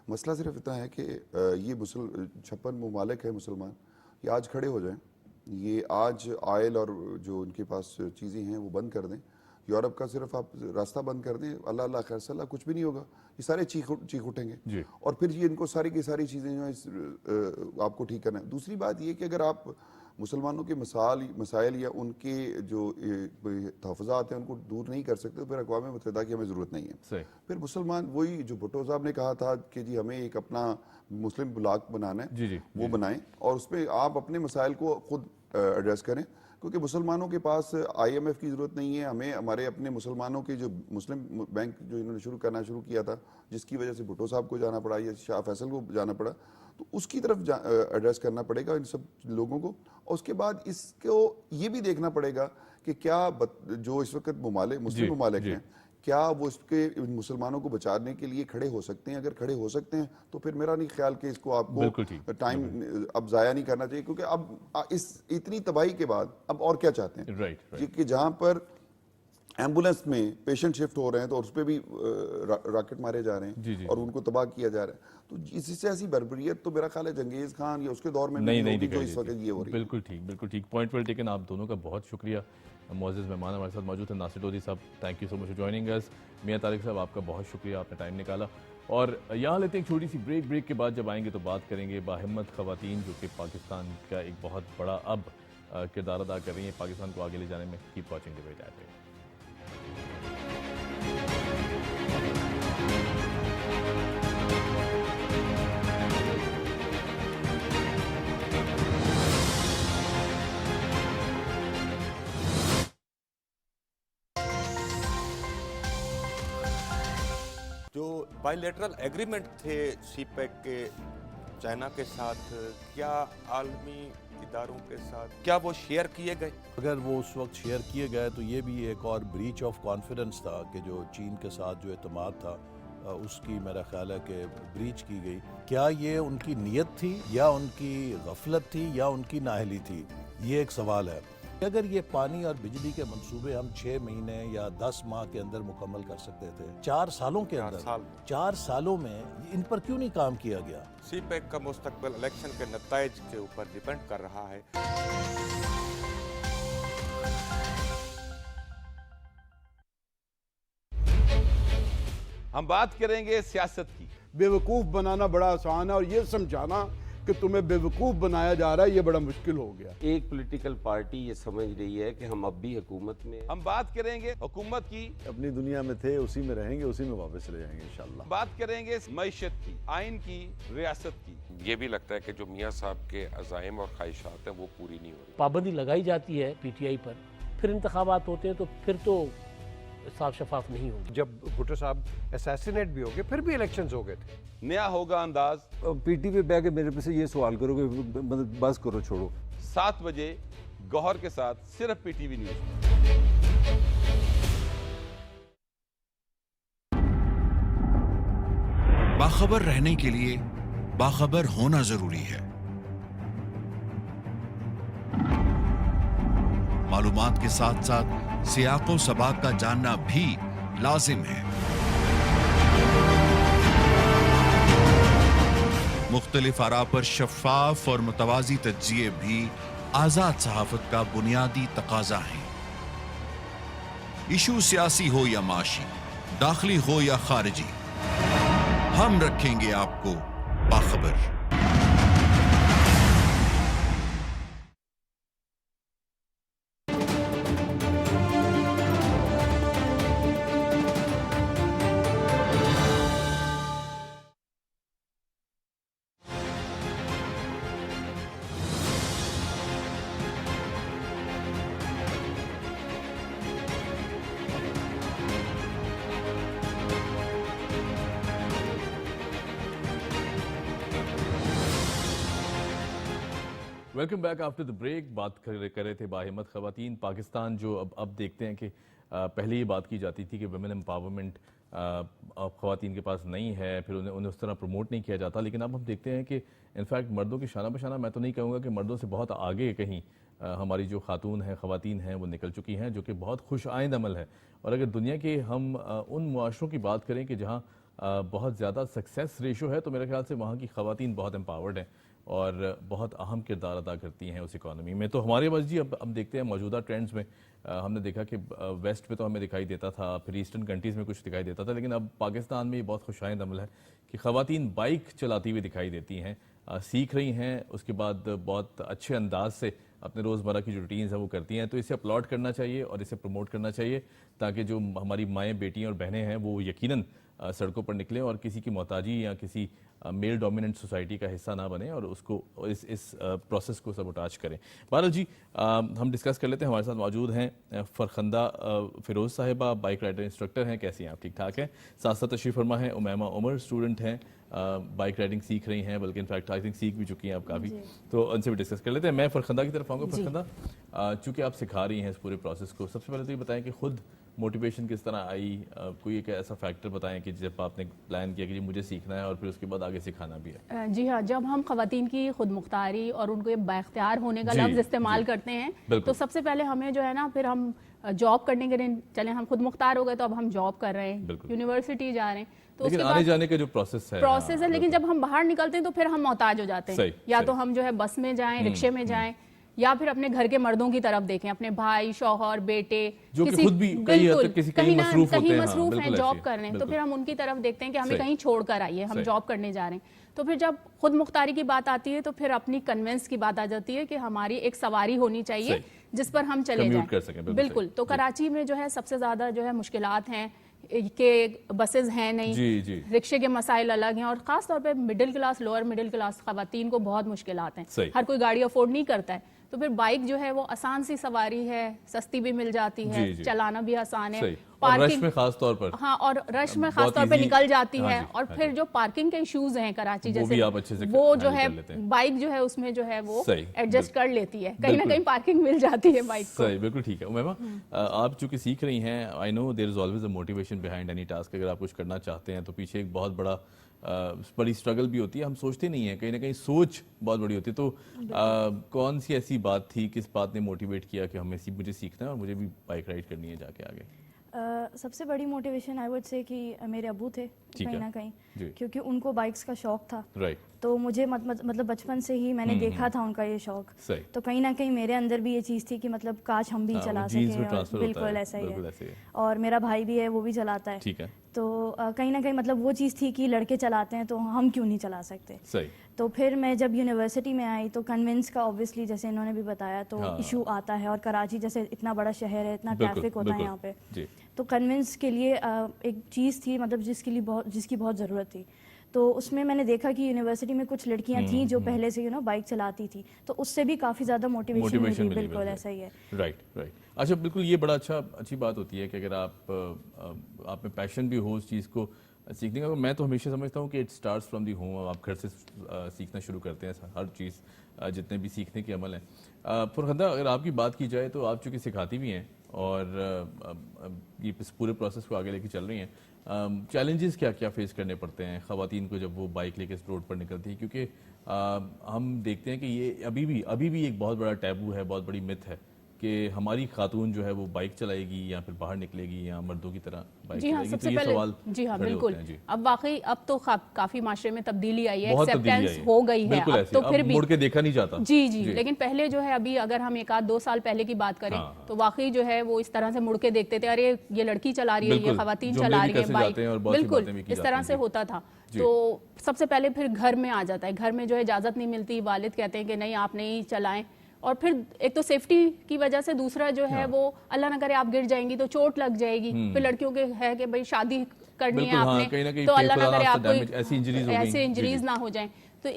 مسئلہ صرف اتنا ہے کہ یہ 56 ممالک ہیں مسلمان, یہ آج کھڑے ہو جائیں, یہ آج آئل اور جو ان کے پاس چیزیں ہیں وہ بند کر دیں, یورپ کا صرف آپ راستہ بند کر دیں, اللہ اللہ خیر صلاح, کچھ بھی نہیں ہوگا, یہ سارے چیخ اٹھیں گے اور پھر یہ ان کو ساری کی ساری چیزیں جو ہیں آپ کو ٹھیک کرنا ہے. دوسری بات یہ کہ اگر آپ مسلمانوں کے مسائل یا ان کے جو تحفظات ہیں ان کو دور نہیں کر سکتے تو پھر اقوام متحدہ کی ہمیں ضرورت نہیں ہے. پھر مسلمان وہی جو بھٹو صاحب نے کہا تھا کہ جی ہمیں ایک اپنا مسلم بلاک بنانا ہے, وہ بنائیں اور اس پہ آپ اپنے مسائل کو خود ایڈریس کریں, کیونکہ مسلمانوں کے پاس آئی ایم ایف کی ضرورت نہیں ہے. ہمیں ہمارے اپنے مسلمانوں کے جو مسلم بینک جو انہوں نے شروع کیا تھا, جس کی وجہ سے بھٹو صاحب کو جانا پڑا یا شاہ فیصل کو جانا پڑا, تو اس کی طرف ایڈریس کرنا پڑے گا ان سب لوگوں کو. اور اس کے بعد اس کو یہ بھی دیکھنا پڑے گا کہ کیا جو اس وقت مسلم ممالک ہیں, کیا وہ اس کے مسلمانوں کو بچانے کے لیے کھڑے ہو سکتے ہیں. اگر کھڑے ہو سکتے ہیں تو پھر میرا نہیں خیال کہ اس کو آپ کو ٹائم اب ضائع نہیں کرنا چاہیے, کیونکہ اب اس اتنی تباہی کے بعد اب اور کیا چاہتے ہیں کہ جہاں پر ایمبولینس میں پیشنٹ شفٹ ہو رہے ہیں تو اس پہ بھی راکٹ مارے جا رہے ہیں اور ان کو تباہ کیا جا رہا ہے. تو اسی سے ایسی بربریت تو میرا خیال ہے جنگیز خان یا اس کے دور میں نہیں ہوگی جو اس وقت یہ ہو رہی ہے. بالکل ٹھیک پوائنٹ ویل ٹیکن. آپ دونوں کا بہت شکریہ. معزز مہمان ہمارے ساتھ موجود ہیں ناصر ڈوری صاحب, thank you so much for joining us. Mian Tariq صاحب آپ کا بہت شکریہ, آپ نے ٹائم نکالا. اور یہاں لیتے ہیں ایک چھوٹی سی بریک کے بعد جب آئیں گے تو بات کریں گے باہمت خواتین جو کہ پاکستان کا ایک بہت بڑا اب کردار ادا کر رہی ہیں پاکستان کو آگے لے جانے میں. Keep watching the wait at it. جو بائی لیٹرل ایگریمنٹ تھے سی پیک کے چائنا کے ساتھ, کیا عالمی اداروں کے ساتھ کیا وہ شیئر کیے گئے؟ اگر وہ اس وقت شیئر کیے گئے تو یہ بھی ایک اور بریچ آف کانفیڈنس تھا کہ جو چین کے ساتھ جو اعتماد تھا اس کی میرا خیال ہے کہ بریچ کی گئی. کیا یہ ان کی نیت تھی یا ان کی غفلت تھی یا ان کی نااہلی تھی, یہ ایک سوال ہے. اگر یہ پانی اور بجلی کے منصوبے ہم 6 مہینے یا 10 ماہ کے اندر مکمل کر سکتے تھے, 4 سالوں کے اندر 4 سالوں میں ان پر کیوں نہیں کام کیا گیا؟ سی پیک کا مستقبل الیکشن کے نتائج کے اوپر ڈیپینڈ کر رہا ہے. ہم بات کریں گے سیاست کی. بیوقوف بنانا بڑا آسان ہے اور یہ سمجھانا کہ تمہیں بیوقوف بنایا جا رہا ہے یہ بڑا مشکل ہو گیا. ایک پولیٹیکل پارٹی یہ سمجھ رہی ہے کہ ہم اب بھی حکومت میں. ہم بات کریں گے حکومت کی. اپنی دنیا میں تھے, اسی میں رہیں گے, اسی میں واپس چلے جائیں گے انشاءاللہ. بات کریں گے معیشت کی, آئین کی, ریاست کی. یہ بھی لگتا ہے کہ جو میاں صاحب کے عزائم اور خواہشات ہیں وہ پوری نہیں ہو رہی. پابندی لگائی جاتی ہے پی ٹی آئی پر, پھر انتخابات ہوتے ہیں تو پھر تو صاف شفاف نہیں ہوگی. جب بھٹو صاحب اسیسینیٹ بھی ہو گئے پھر بھی الیکشنز ہو گئے تھے. نیا ہوگا انداز. پی ٹی وی پہ کے میرے سے یہ سوال کرو کہ بس کرو, چھوڑو. 7 بجے گوہر کے ساتھ صرف پی ٹی وی نیوز. باخبر رہنے کے لیے باخبر ہونا ضروری ہے. معلومات کے ساتھ ساتھ سیاق و سباق کا جاننا بھی لازم ہے. مختلف آراء پر شفاف اور متوازی تجزیے بھی آزاد صحافت کا بنیادی تقاضا ہے. ایشو سیاسی ہو یا معاشی, داخلی ہو یا خارجی, ہم رکھیں گے آپ کو باخبر. Welcome back after the break. بات کر رہے تھے باہمت خواتین پاکستان, جو اب دیکھتے ہیں کہ پہلے یہ بات کی جاتی تھی کہ ویمن امپاورمنٹ خواتین کے پاس نہیں ہے, پھر انہیں اس طرح پروموٹ نہیں کیا جاتا. لیکن اب ہم دیکھتے ہیں کہ انفیکٹ مردوں کی شانہ بشانہ, میں تو نہیں کہوں گا کہ مردوں سے بہت آگے کہیں ہماری جو خاتون ہیں, خواتین ہیں, وہ نکل چکی ہیں, جو کہ بہت خوش آئند عمل ہے. اور اگر دنیا کے ہم ان معاشروں کی بات کریں کہ جہاں بہت زیادہ سکسیس ریشو ہے, تو میرے خیال سے وہاں کی خواتین بہت امپاورڈ ہیں. اور بہت اہم کردار ادا کرتی ہیں اس اکانومی میں. تو ہمارے پاس جی اب ہم دیکھتے ہیں موجودہ ٹرینڈز میں ہم نے دیکھا کہ ویسٹ میں تو ہمیں دکھائی دیتا تھا, پھر ایسٹرن کنٹریز میں کچھ دکھائی دیتا تھا, لیکن اب پاکستان میں یہ بہت خوشائند عمل ہے کہ خواتین بائک چلاتی ہوئی دکھائی دیتی ہیں, سیکھ رہی ہیں, اس کے بعد بہت اچھے انداز سے اپنے روزمرہ کی جو روٹینز ہیں وہ کرتی ہیں. تو اسے اپلاڈ کرنا چاہیے اور اسے پروموٹ کرنا چاہیے تاکہ جو ہماری مائیں, بیٹیاں اور بہنیں ہیں وہ یقیناً سڑکوں پر نکلیں اور کسی کی محتاجی یا کسی میل ڈومیننٹ سوسائٹی کا حصہ نہ بنیں اور اس کو اس پروسیس کو سبوٹاج کریں. بہرحال جی ہم ڈسکس کر لیتے ہیں. ہمارے ساتھ موجود ہیں فرخندہ فیروز صاحبہ, بائک رائڈر انسٹرکٹر ہیں. کیسی ہیں آپ؟ ٹھیک ٹھاک ہیں. ساتھ ساتھ تشریف فرما ہیں امیمہ عمر, اسٹوڈنٹ ہیں, بائک رائڈنگ سیکھ رہی ہیں, بلکہ انفیکٹ آئی تھنک سیکھ بھی چکی ہیں آپ کافی. تو ان سے بھی ڈسکس کر لیتے ہیں. میں فرخندہ کی طرف آؤں گا. فرخندہ, چونکہ آپ سکھا رہی ہیں اس پورے پروسیس کو, سب سے پہلے تو یہ بتائیں کہ خود موٹیویشن کس طرح آئی, کوئی ایک ایسا فیکٹر بتائیں کہ جب آپ نے پلان کیا کہ مجھے سیکھنا ہے اور پھر اس کے بعد آگے سکھانا بھی ہے. جی ہاں, جب ہم خواتین کی خود مختاری اور ان کو بااختیار ہونے کا لفظ استعمال کرتے ہیں تو سب سے پہلے ہمیں جو ہے نا, پھر ہم جاب کرنے کے لیے چلیں, ہم خود مختار ہو گئے تو اب ہم جاب کر رہے ہیں, یونیورسٹی جا رہے ہیں, تو لیکن آنے جانے کا جو پروسیس ہے, لیکن جب ہم باہر نکلتے ہیں تو پھر ہم محتاج ہو جاتے ہیں. یا تو ہم جو ہے بس میں جائیں, رکشے میں جائیں, یا پھر اپنے گھر کے مردوں کی طرف دیکھیں, اپنے بھائی, شوہر, بیٹے, جو کہ خود بھی کہیں مصروف ہیں, جاب کر رہے ہیں, تو پھر ہم ان کی طرف دیکھتے ہیں کہ ہمیں کہیں چھوڑ کر آئیے, ہم جاب کرنے جا رہے ہیں. تو پھر جب خود مختاری کی بات آتی ہے تو پھر اپنی کنونس کی بات آ جاتی ہے کہ ہماری ایک سواری ہونی چاہیے جس پر ہم چلے جائیں. بالکل. تو کراچی میں جو ہے سب سے زیادہ جو ہے مشکلات ہیں کہ بسز ہیں نہیں, رکشے کے مسائل الگ ہیں, اور خاص طور پہ middle class, lower middle class خواتین کو بہت مشکلات ہیں. ہر کوئی گاڑی افورڈ نہیں کرتا ہے. تو پھر بائک جو ہے وہ آسان سی سواری ہے, سستی بھی مل جاتی ہے, چلانا بھی آسان ہے, رش میں خاص طور پر, ہاں, اور رش میں خاص طور پہ نکل جاتی ہے. اور پھر جو پارکنگ کے ایشوز ہیں کراچی جیسے, وہ جو ہے بائک جو ہے اس میں جو ہے وہ ایڈجسٹ کر لیتی ہے, کہیں نہ کہیں پارکنگ مل جاتی ہے بائک کو. صحیح, بالکل ٹھیک ہے. امیمہ, آپ چونکہ سیکھ رہی ہیں, I know there is always a motivation behind any task. اگر آپ کچھ کرنا چاہتے ہیں تو پیچھے ایک بہت بڑی اسٹرگل بھی ہوتی ہے, ہم سوچتے نہیں ہیں, کہیں نہ کہیں سوچ بہت بڑی ہوتی ہے. تو کون سی ایسی بات تھی, کس بات نے موٹیویٹ کیا کہ مجھے سیکھنا ہے اور مجھے بھی بائک رائڈ کرنی ہے جا کے آگے؟ سب سے بڑی موٹیویشن آئی وڈ سے کہ میرے ابو تھے کہیں نہ کہیں, کیونکہ ان کو بائکس کا شوق تھا. تو مجھے مطلب بچپن سے ہی میں نے دیکھا تھا ان کا یہ شوق, تو کہیں نہ کہیں میرے اندر بھی یہ چیز تھی کہ مطلب کاش ہم بھی چلا سکیں. بالکل ایسا ہی ہے. اور میرا بھائی بھی ہے, وہ بھی چلاتا ہے. تو کہیں نہ کہیں مطلب وہ چیز تھی کہ لڑکے چلاتے ہیں تو ہم کیوں نہیں چلا سکتے. تو پھر میں جب یونیورسٹی میں آئی تو کنونس کا اوبویسلی جیسے انہوں نے بھی بتایا تو ایشو آتا ہے, اور کراچی جیسے اتنا بڑا شہر ہے, اتنا ٹریفک ہوتا ہے یہاں پہ, تو کنونس کے لیے ایک چیز تھی مطلب جس کی بہت ضرورت تھی. تو اس میں نے دیکھا کہ یونیورسٹی میں کچھ لڑکیاں تھیں جو پہلے سے بائک چلاتی تھی, تو اس سے بھی کافی زیادہ موٹیویشن ملی. بالکل ایسا ہی ہے. رائٹ. اچھا, بالکل یہ بڑا اچھی بات ہوتی ہے کہ اگر آپ میں پیشن بھی ہو اس چیز کو سیکھنے کا. میں تو ہمیشہ سمجھتا ہوں کہ it starts from the home. آپ گھر سے سیکھنا شروع کرتے ہیں ہر چیز, جتنے بھی سیکھنے کے عمل ہیں. فرخندہ, اگر آپ کی بات کی جائے تو آپ چونکہ سکھاتی بھی ہیں اور یہ اس پورے پروسیس کو آگے لے کے چل رہی ہیں, چیلنجز کیا فیس کرنے پڑتے ہیں خواتین کو جب وہ بائک لے کے اس روڈ پر نکلتی ہیں؟ کیونکہ ہم دیکھتے ہیں کہ یہ ابھی بھی ایک بہت بڑا ٹیبو ہے, بہت بڑی مت ہے کہ ہماری خاتون جو ہے وہ بائک چلائے گی یا پھر باہر نکلے گی یا مردوں کی طرح بائک چلائے گی. تو یہ سوال جی ہاں بالکل. اب واقعی اب تو کافی معاشرے میں تبدیلی آئی ہے, ایکسیپٹنس ہو گئی ہے, اب تو پھر بھی مڑ کے دیکھا نہیں جاتا. جی, لیکن پہلے جو ہے ابھی اگر ہم 1-2 سال پہلے کی بات کریں تو واقعی جو ہے وہ اس طرح سے مڑ کے دیکھتے تھے, ارے یہ لڑکی چلا رہی ہے, یہ خواتین چلا رہی ہے بائک. بالکل اس طرح سے ہوتا تھا. تو سب سے پہلے پھر گھر میں آ جاتا ہے, گھر میں جو ہے اجازت نہیں ملتی, والد کہتے ہیں کہ نہیں آپ نہیں چلائیں. اور پھر ایک تو سیفٹی کی وجہ سے, دوسرا جو ہے وہ اللہ نہ کرے آپ گر جائیں گی تو چوٹ لگ جائے گی. پھر لڑکیوں کے ہے کہ بھئی شادی کرنی ہے آپ نے تو اللہ نہ کرے آپ کو ایسے انجریز نہ ہو جائیں. تو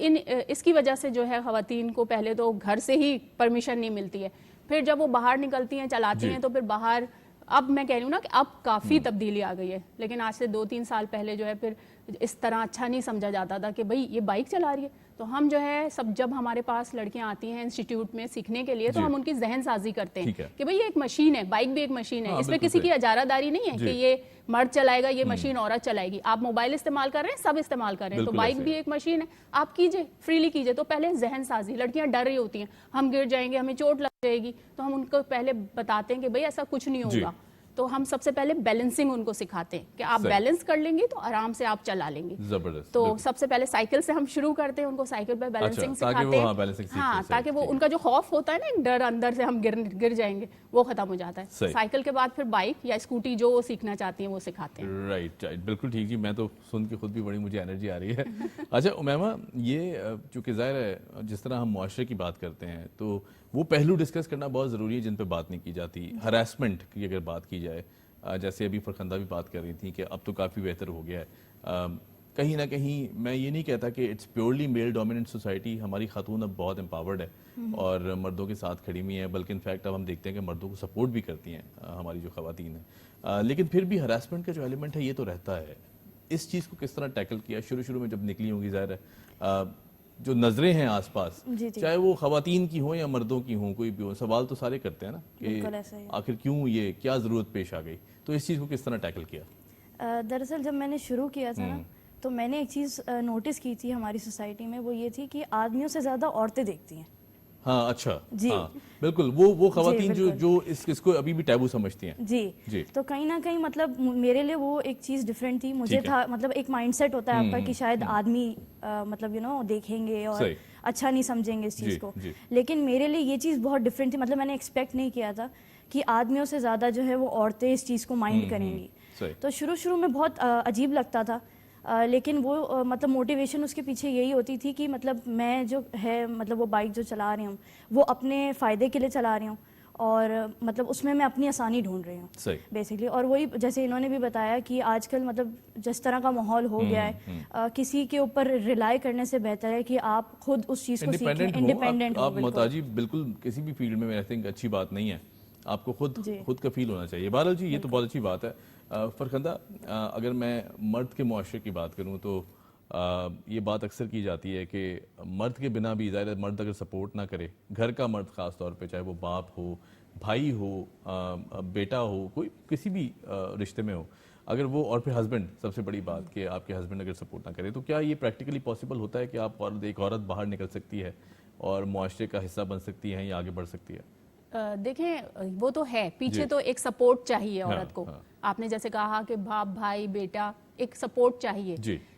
اس کی وجہ سے جو ہے خواتین کو پہلے تو گھر سے ہی پرمیشن نہیں ملتی ہے. پھر جب وہ باہر نکلتی ہیں چلاتی ہیں تو پھر باہر, اب میں کہہ رہی ہوں نا کہ اب کافی تبدیلی آ گئی ہے, لیکن آج سے 2-3 سال پہلے جو ہے پھر اس طرح اچھا نہیں سمجھا جاتا تھا کہ بھئی یہ بائک چلا رہی ہے. تو ہم جو ہے جب ہمارے پاس لڑکیاں آتی ہیں انسٹیٹیوٹ میں سیکھنے کے لیے تو ہم ان کی ذہن سازی کرتے ہیں کہ بھئی یہ ایک مشین ہے, بائک بھی ایک مشین ہے, اس میں کسی کی اجارہ داری نہیں ہے کہ یہ مرد چلائے گا, یہ مشین عورت چلائے گی. آپ موبائل استعمال کر رہے ہیں, سب استعمال کر رہے ہیں, تو بائک بھی ایک مشین ہے, آپ کیجئے, فریلی کیجئے. تو پہلے ذہن سازی, لڑکیاں ڈر رہی ہوتی ہیں ہم گر جائیں گے, ہمیں چوٹ لگ جائے گی, تو ہم ان کو پہلے بتاتے ہیں کہ بھئی ایسا کچھ نہیں ہوگا. تو ہم سب سے پہلے بیلنسنگ ان کو سکھاتے ہیں کہ آپ بیلنس کر لیں گے تو آرام سے آپ چلا لیں گے. زبردست. تو سب سے پہلے سائیکل سے ہم شروع کرتے ہیں, ان کو سائیکل پہ بیلنسنگ سکھاتے ہیں. ہاں, تاکہ وہ ان کا جو خوف ہوتا ہے نا, ایک ڈر اندر سے ہم گر جائیں گے, وہ ختم ہو جاتا ہے. سائیکل کے بعد پھر بائک یا اسکوٹی جو وہ سیکھنا چاہتی ہیں وہ سکھاتے ہیں. رائٹ, بالکل ٹھیک جی, میں تو سن کے خود بھی بڑی مجھے انرجی آ رہی ہے. اچھا امیمہ, یہ چونکہ ظاہر ہے جس طرح ہم معاشرے کی بات کرتے ہیں تو وہ پہلو ڈسکس کرنا بہت ضروری ہے جن پہ بات نہیں کی جاتی. ہراسمنٹ کی اگر بات کی جائے, جیسے ابھی فرخندہ بھی بات کر رہی تھی کہ اب تو کافی بہتر ہو گیا ہے. کہیں نہ کہیں میں یہ نہیں کہتا کہ it's purely male dominant society, ہماری خاتون اب بہت امپاورڈ ہے اور مردوں کے ساتھ کھڑی ہوئی ہیں, بلکہ انفیکٹ اب ہم دیکھتے ہیں کہ مردوں کو سپورٹ بھی کرتی ہیں ہماری جو خواتین ہیں. لیکن پھر بھی ہراسمنٹ کا جو ایلیمنٹ ہے یہ تو رہتا ہے. اس چیز کو کس طرح ٹیکل کیا؟ شروع میں جب نکلی ہوں گی, ظاہر ہے جو نظریں ہیں آس پاس, چاہے وہ خواتین کی ہوں یا مردوں کی ہوں, کوئی بھی ہو, سوال تو سارے کرتے ہیں نا کہ آخر کیوں, یہ کیا ضرورت پیش آ گئی. تو اس چیز کو کس طرح ٹیکل کیا؟ دراصل جب میں نے شروع کیا تھا نا, تو میں نے ایک چیز نوٹس کی تھی ہماری سوسائٹی میں, وہ یہ تھی کہ آدمیوں سے زیادہ عورتیں دیکھتی ہیں. ہاں اچھا, جی بالکل, وہ خواتین جو اس کو ابھی بھی ٹیبو سمجھتی ہیں. جی, تو کہیں نہ کہیں مطلب میرے لیے وہ ایک چیز ڈفرینٹ تھی. مجھے تھا مطلب ایک مائنڈ سیٹ ہوتا ہے آپ کا کہ شاید آدمی مطلب دیکھیں گے اور اچھا نہیں سمجھیں گے اس چیز کو, لیکن میرے لیے یہ چیز بہت ڈفرینٹ تھی. مطلب میں نے ایکسپیکٹ نہیں کیا تھا کہ آدمیوں سے زیادہ جو ہے وہ عورتیں اس چیز کو مائنڈ کریں گی. تو شروع میں بہت عجیب لگتا تھا, لیکن وہ مطلب موٹیویشن اس کے پیچھے یہی ہوتی تھی کہ مطلب میں جو ہے مطلب وہ بائک جو چلا رہی ہوں وہ اپنے فائدے کے لیے چلا رہی ہوں, اور مطلب اس میں اپنی آسانی ڈھونڈ رہی ہوں بیسکلی. اور وہی جیسے انہوں نے بھی بتایا کہ آج کل مطلب جس طرح کا ماحول ہو گیا ہے, کسی کے اوپر ریلائی کرنے سے بہتر ہے کہ آپ خود اس چیز کو سیکھیں, انڈیپینڈنٹ ہو. آپ محتاجی بالکل کسی بھی فیلڈ میں, آئی تھنک اچھی بات نہیں ہے. آپ کو خود کا فیل ہونا چاہیے. بہرحال جی, یہ تو بہت اچھی بات ہے. فرخندہ, اگر میں مرد کے معاشرے کی بات کروں تو یہ بات اکثر کی جاتی ہے کہ مرد کے بنا بھی, ظاہر ہے مرد اگر سپورٹ نہ کرے, گھر کا مرد خاص طور پہ, چاہے وہ باپ ہو, بھائی ہو, بیٹا ہو, کوئی کسی بھی رشتے میں ہو, اگر وہ, اور پھر ہسبینڈ, سب سے بڑی بات کہ آپ کے ہسبینڈ اگر سپورٹ نہ کرے, تو کیا یہ پریکٹیکلی پاسبل ہوتا ہے کہ ایک عورت باہر نکل سکتی ہے اور معاشرے کا حصہ بن سکتی ہے یا آگے بڑھ سکتی ہے؟ دیکھیں وہ تو ہے, پیچھے تو ایک سپورٹ چاہیے عورت کو. آپ نے جیسے کہا کہ باپ, بھائی, بیٹا, ایک سپورٹ چاہیے,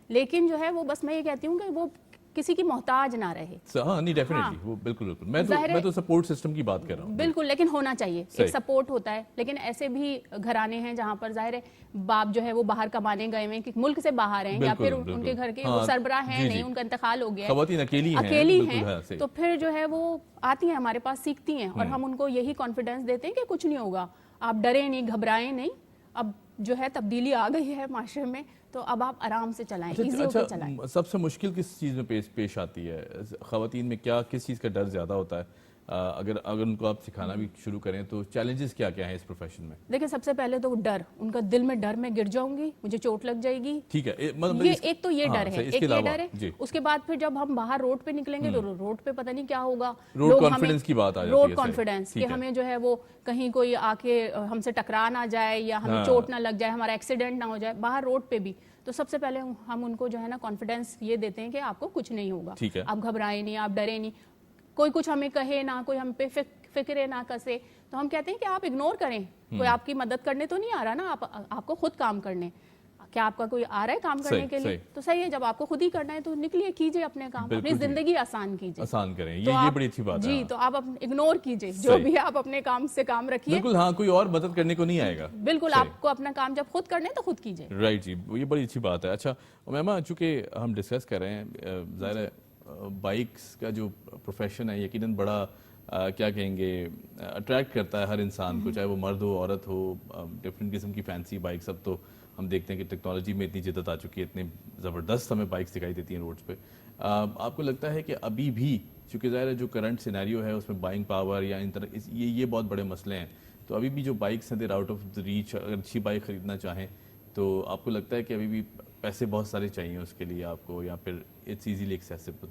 لیکن جو ہے وہ بس میں یہ کہتی ہوں کہ وہ کسی کی محتاج نہ رہے. ہاں نہیں, ڈیفینیٹلی, وہ بالکل میں تو سپورٹ سسٹم کی بات کر رہا ہوں. بالکل, لیکن ہونا چاہیے, ایک سپورٹ ہوتا ہے. لیکن ایسے بھی گھرانے ہیں جہاں پر ظاہر ہے باپ جو ہے وہ باہر کمانے گئے ہیں, ملک سے باہر ہیں, یا پھر ان کے گھر کے سربراہ ہیں نہیں, ان کا انتقال ہو گیا ہے, خواتین اکیلی ہیں, تو پھر جو ہے وہ آتی ہیں ہمارے پاس, سیکھتی ہیں, اور ہم ان کو یہی کانفیڈنس دیتے ہیں کہ کچھ نہیں ہوگا, آپ ڈریں نہیں, گھبرائیں نہیں. اب جو ہے تبدیلی آ گئی ہے معاشرے میں, تو اب آپ آرام سے چلائیں, ایزی ہو کے چلائیں. سب سے مشکل کس چیز میں پیش آتی ہے خواتین میں؟ کس چیز کا ڈر زیادہ ہوتا ہے؟ اگر ان کو آپ سکھانا بھی شروع کریں تو چیلنجز کیا ہیں اس پروفیشن میں؟ دیکھیں, سب سے پہلے تو ڈر, ان کا دل میں ڈر, میں گر جاؤں گی, مجھے چوٹ لگ جائے گی, ٹھیک ہے, یہ ایک تو یہ ڈر ہے, ایک یہ ڈر ہے. اس کے بعد پھر جب ہم باہر روڈ پہ نکلیں گے تو روڈ پہ پتہ نہیں کیا ہوگا, روڈ کانفیڈنس کی بات آ جاتی ہے, روڈ کانفیڈنس, کہ ہمیں جو ہے وہ کہیں کوئی آ کے ہم سے ٹکرا نہ جائے, یا ہمیں چوٹ نہ لگ جائے, ہمارا ایکسیڈنٹ نہ ہو جائے باہر روڈ پہ بھی. تو سب سے پہلے ہم ان کو جو ہے نا کانفیڈنس یہ دیتے ہیں کہ آپ کو کچھ نہیں ہوگا, آپ گھبرائیں نہیں, آپ ڈریں نہیں, کوئی کچھ ہمیں کہے نہ, کوئی ہم پہ فکرے نہ کسے, تو ہم کہتے ہیں کہ آپ اگنور کریں, کوئی آپ کی مدد کرنے تو نہیں آ رہا نا, آپ کو خود کام کرنے. کیا آپ کا کوئی آ رہا ہے کام کرنے کے لیے؟ تو صحیح ہے, جب آپ کو خود ہی کرنا ہے تو نکلیے, کیجئے اپنے کام, اپنی زندگی آسان کیجئے, آسان کریں, یہ بڑی اچھی بات ہے. جی, تو آپ اگنور کیجئے, جو بھی آپ اپنے کام سے کام رکھیے. بالکل, ہاں, کوئی اور مدد کرنے کو نہیں آئے گا. بالکل, آپ کو اپنا کام جب خود کرنا ہے تو خود کیجئے. رائٹ جی, یہ بڑی اچھی بات ہے. اچھا امیمہ, چونکہ ہم ڈسکس کر رہے ہیں, ظاہر ہے بائکس کا جو پروفیشن ہے یقیناً بڑا کیا کہیں گے اٹریکٹ کرتا ہے ہر انسان کو, چاہے وہ مرد ہو, عورت ہو, ڈفرینٹ قسم کی فینسی بائکس. اب تو ہم دیکھتے ہیں کہ ٹیکنالوجی میں اتنی جدت آ چکی ہے, اتنے زبردست ہمیں بائکس دکھائی دیتی ہیں روڈز پہ. آپ کو لگتا ہے کہ ابھی بھی, چونکہ ظاہر ہے جو کرنٹ سینیریو ہے اس میں بائنگ پاور یا ان طرح یہ بہت بڑے مسئلے ہیں, تو ابھی بھی جو بائکس ہیں دیر آؤٹ آف دا ریچ, اگر اچھی بائک خریدنا چاہیں تو آپ کو لگتا ہے کہ ابھی بھی پیسے بہت سارے چاہیے اس کے لیے آپ کو, یا پھر اٹس ایزیلی ایکسیسیبل؟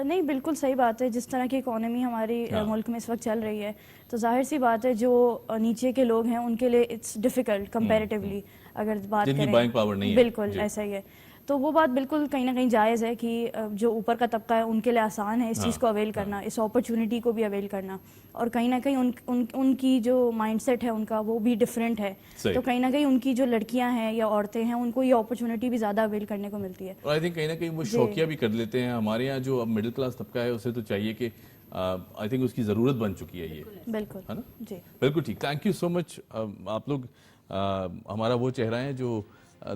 نہیں, بالکل صحیح بات ہے. جس طرح کی اکانومی ہماری ملک میں اس وقت چل رہی ہے, تو ظاہر سی بات ہے جو نیچے کے لوگ ہیں ان کے لیے اٹس ڈیفیکلٹ کمپیریٹیولی, اگر بات کریں, بالکل ایسا ہی ہے. تو وہ بات بالکل کہیں نہ کہیں جائز ہے کہ جو اوپر کا طبقہ ہے ان کے لیے آسان ہے اس چیز کو اویل کرنا, اس اپرچونٹی کو بھی اویل کرنا, اور کہیں نہ کہیں ان کی جو مائنڈ سیٹ ہے ان کا وہ بھی ڈفرینٹ ہے, تو کہیں نہ کہیں ان کی جو لڑکیاں ہیں یا عورتیں ہیں ان کو یہ اپرچونٹی بھی زیادہ اویل کرنے کو ملتی ہے. اور آئی تھنک کہیں نہ کہیں وہ شوقیہ بھی کر لیتے ہیں. ہمارے یہاں جو اب مڈل کلاس طبقہ ہے اسے تو چاہیے کہ آئی تھنک اس کی ضرورت بن چکی ہے یہ. بالکل ہے نا, جی بالکل ٹھیک. تھینک یو سو مچ. آپ لوگ ہمارا وہ چہرہ ہے جو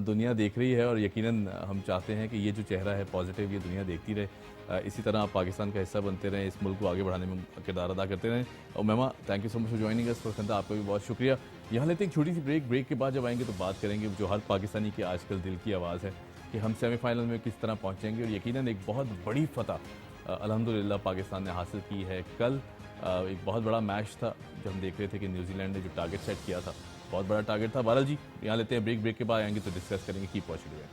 دنیا دیکھ رہی ہے, اور یقیناً ہم چاہتے ہیں کہ یہ جو چہرہ ہے پازیٹیو یہ دنیا دیکھتی رہے. اسی طرح آپ پاکستان کا حصہ بنتے رہیں, اس ملک کو آگے بڑھانے میں کردار ادا کرتے رہیں. اور Mahima thank you so much for joining us. پسند آپ کا بھی بہت شکریہ. یہاں لیتے ہیں ایک چھوٹی سی بریک کے بعد جب آئیں گے تو بات کریں گے جو ہر پاکستانی کی آج کل دل کی آواز ہے کہ ہم سیمی فائنل میں کس طرح پہنچیں گے. اور یقیناً ایک بہت بڑی فتح الحمدللہ پاکستان نے حاصل کی ہے. کل ایک بہت بڑا میچ تھا جو ہم دیکھ رہے تھے کہ نیوزی لینڈ نے جو ٹارگٹ سیٹ کیا تھا بہت بڑا ٹارگٹ تھا. بہرحال جی یہاں لیتے ہیں بریک کے بعد آئیں گے تو ڈسکس کریں گے. Keep watching.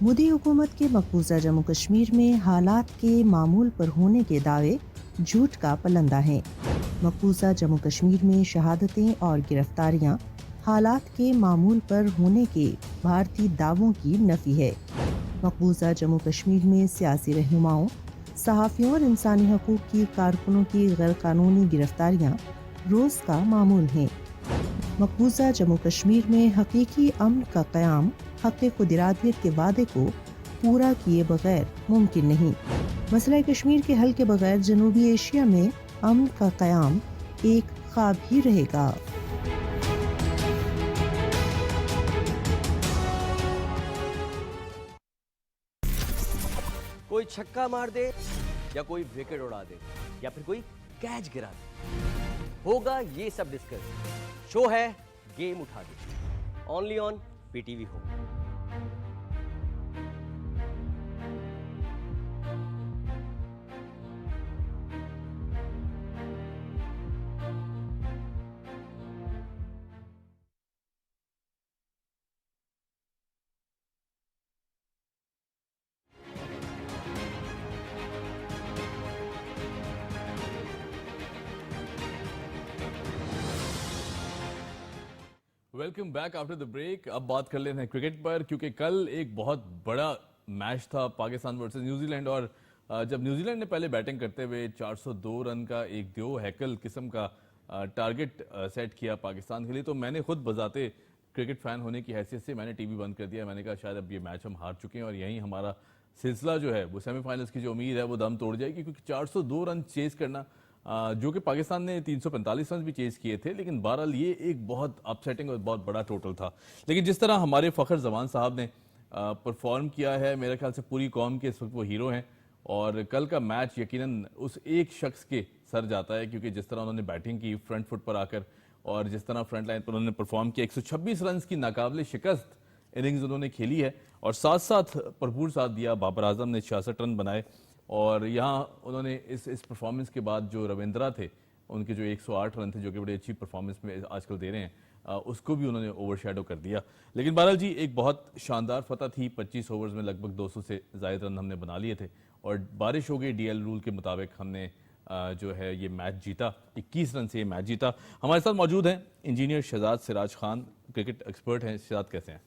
مودی حکومت کے مقبوضہ جموں کشمیر میں حالات کے معمول پر ہونے کے دعوے جھوٹ کا پلندہ ہیں. مقبوضہ جموں کشمیر میں شہادتیں اور گرفتاریاں حالات کے معمول پر ہونے کے بھارتی دعووں کی نفی ہے. مقبوضہ جموں کشمیر میں سیاسی رہنماؤں, صحافیوں اور انسانی حقوق کی کارکنوں کی غیر قانونی گرفتاریاں روز کا معمول ہیں. مقبوضہ جموں کشمیر میں حقیقی امن کا قیام حق خود ارادیت کے وعدے کو پورا کیے بغیر ممکن نہیں. مسئلہ کشمیر کے حل کے بغیر جنوبی ایشیا میں امن کا قیام ایک خواب ہی رہے گا. کوئی چھکا مار دے یا کوئی وکٹ اڑا دے یا پھر کوئی کیچ گرا دے, ہوگا یہ سب ڈسکس. شو ہے گیم اٹھا دے, only on P T V home. Welcome back after the break. اب بات کر لیتے ہیں کرکٹ پر, کیونکہ کل ایک بہت بڑا میچ تھا پاکستان ورسز نیوزی لینڈ. اور جب نیوزی لینڈ نے پہلے بیٹنگ کرتے ہوئے 402 رن کا ایک دیو ہیکل قسم کا ٹارگٹ سیٹ کیا پاکستان کے لیے, تو میں نے خود بذاتے کرکٹ فین ہونے کی حیثیت سے میں نے ٹی وی بند کر دیا. میں نے کہا شاید اب یہ میچ ہم ہار چکے ہیں اور یہیں ہمارا سلسلہ جو ہے وہ سیمی فائنلز کی جو امید ہے وہ دم توڑ جائے گی. کیونکہ 402 رن چیز کرنا, جو کہ پاکستان نے 345 رنز بھی چیز کیے تھے, لیکن بہرحال یہ ایک بہت اپسیٹنگ اور بہت بڑا ٹوٹل تھا. لیکن جس طرح ہمارے فخر زمان صاحب نے پرفارم کیا ہے, میرے خیال سے پوری قوم کے اس وقت وہ ہیرو ہیں. اور کل کا میچ یقیناً اس ایک شخص کے سر جاتا ہے, کیونکہ جس طرح انہوں نے بیٹنگ کی فرنٹ فٹ پر آ کر, اور جس طرح فرنٹ لائن پر انہوں نے پرفارم کیا, 126 رنز کی ناقابل شکست اننگز انہوں نے کھیلی ہے. اور ساتھ ساتھ بھرپور ساتھ دیا. بابر اعظم نے 66 رن بنائے. اور یہاں انہوں نے اس پرفارمنس کے بعد جو رویندرا تھے ان کے جو 108 رن تھے جو کہ بڑی اچھی پرفارمنس میں آج کل دے رہے ہیں, اس کو بھی انہوں نے اوور شیڈو کر دیا. لیکن بہرحال جی ایک بہت شاندار فتح تھی. 25 اوورز میں لگ بھگ 200 سے زائد رن ہم نے بنا لیے تھے, اور بارش ہو گئی. ڈی ایل رول کے مطابق ہم نے جو ہے یہ میچ جیتا, 21 رن سے یہ میچ جیتا. ہمارے ساتھ موجود ہیں engineer Shahzad Siraj Khan, cricket expert ہیں. شہزاد کیسے ہیں؟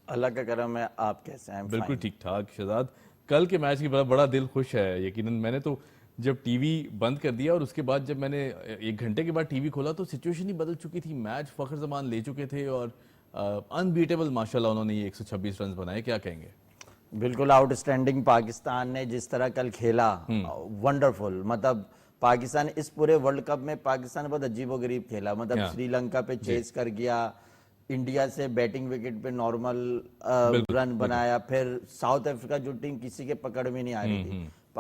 اللہ کا کرم ہے, آپ کیسے ہیں؟ بالکل ٹھیک ٹھاک. شہزاد کل کے میچ کی بڑا دل خوش ہے یقیناً. میں نے تو جب ٹی وی بند کر دیا اور اس کے بعد جب میں نے 1 گھنٹے کے بعد ٹی وی کھولا تو سچویشن ہی بدل چکی تھی. میچ فخر زمان لے چکے تھے اور انبیٹیبل ماشاءاللہ انہوں نے یہ 126 رنز بنائے. کیا کہیں گے؟ بالکل آؤٹ اسٹینڈنگ پاکستان نے جس طرح کل کھیلا, ونڈرفل. مطلب پاکستان اس پورے ورلڈ کپ میں پاکستان بہت عجیب و غریب کھیلا. مطلب سری لنکا پہ چیز کر گیا, انڈیا سے بیٹنگ وکٹ پہ نارمل رن بنایا, پھر ساؤتھ افریقہ جو ٹیم کسی کے پکڑ میں نہیں آ رہی تھی,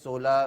16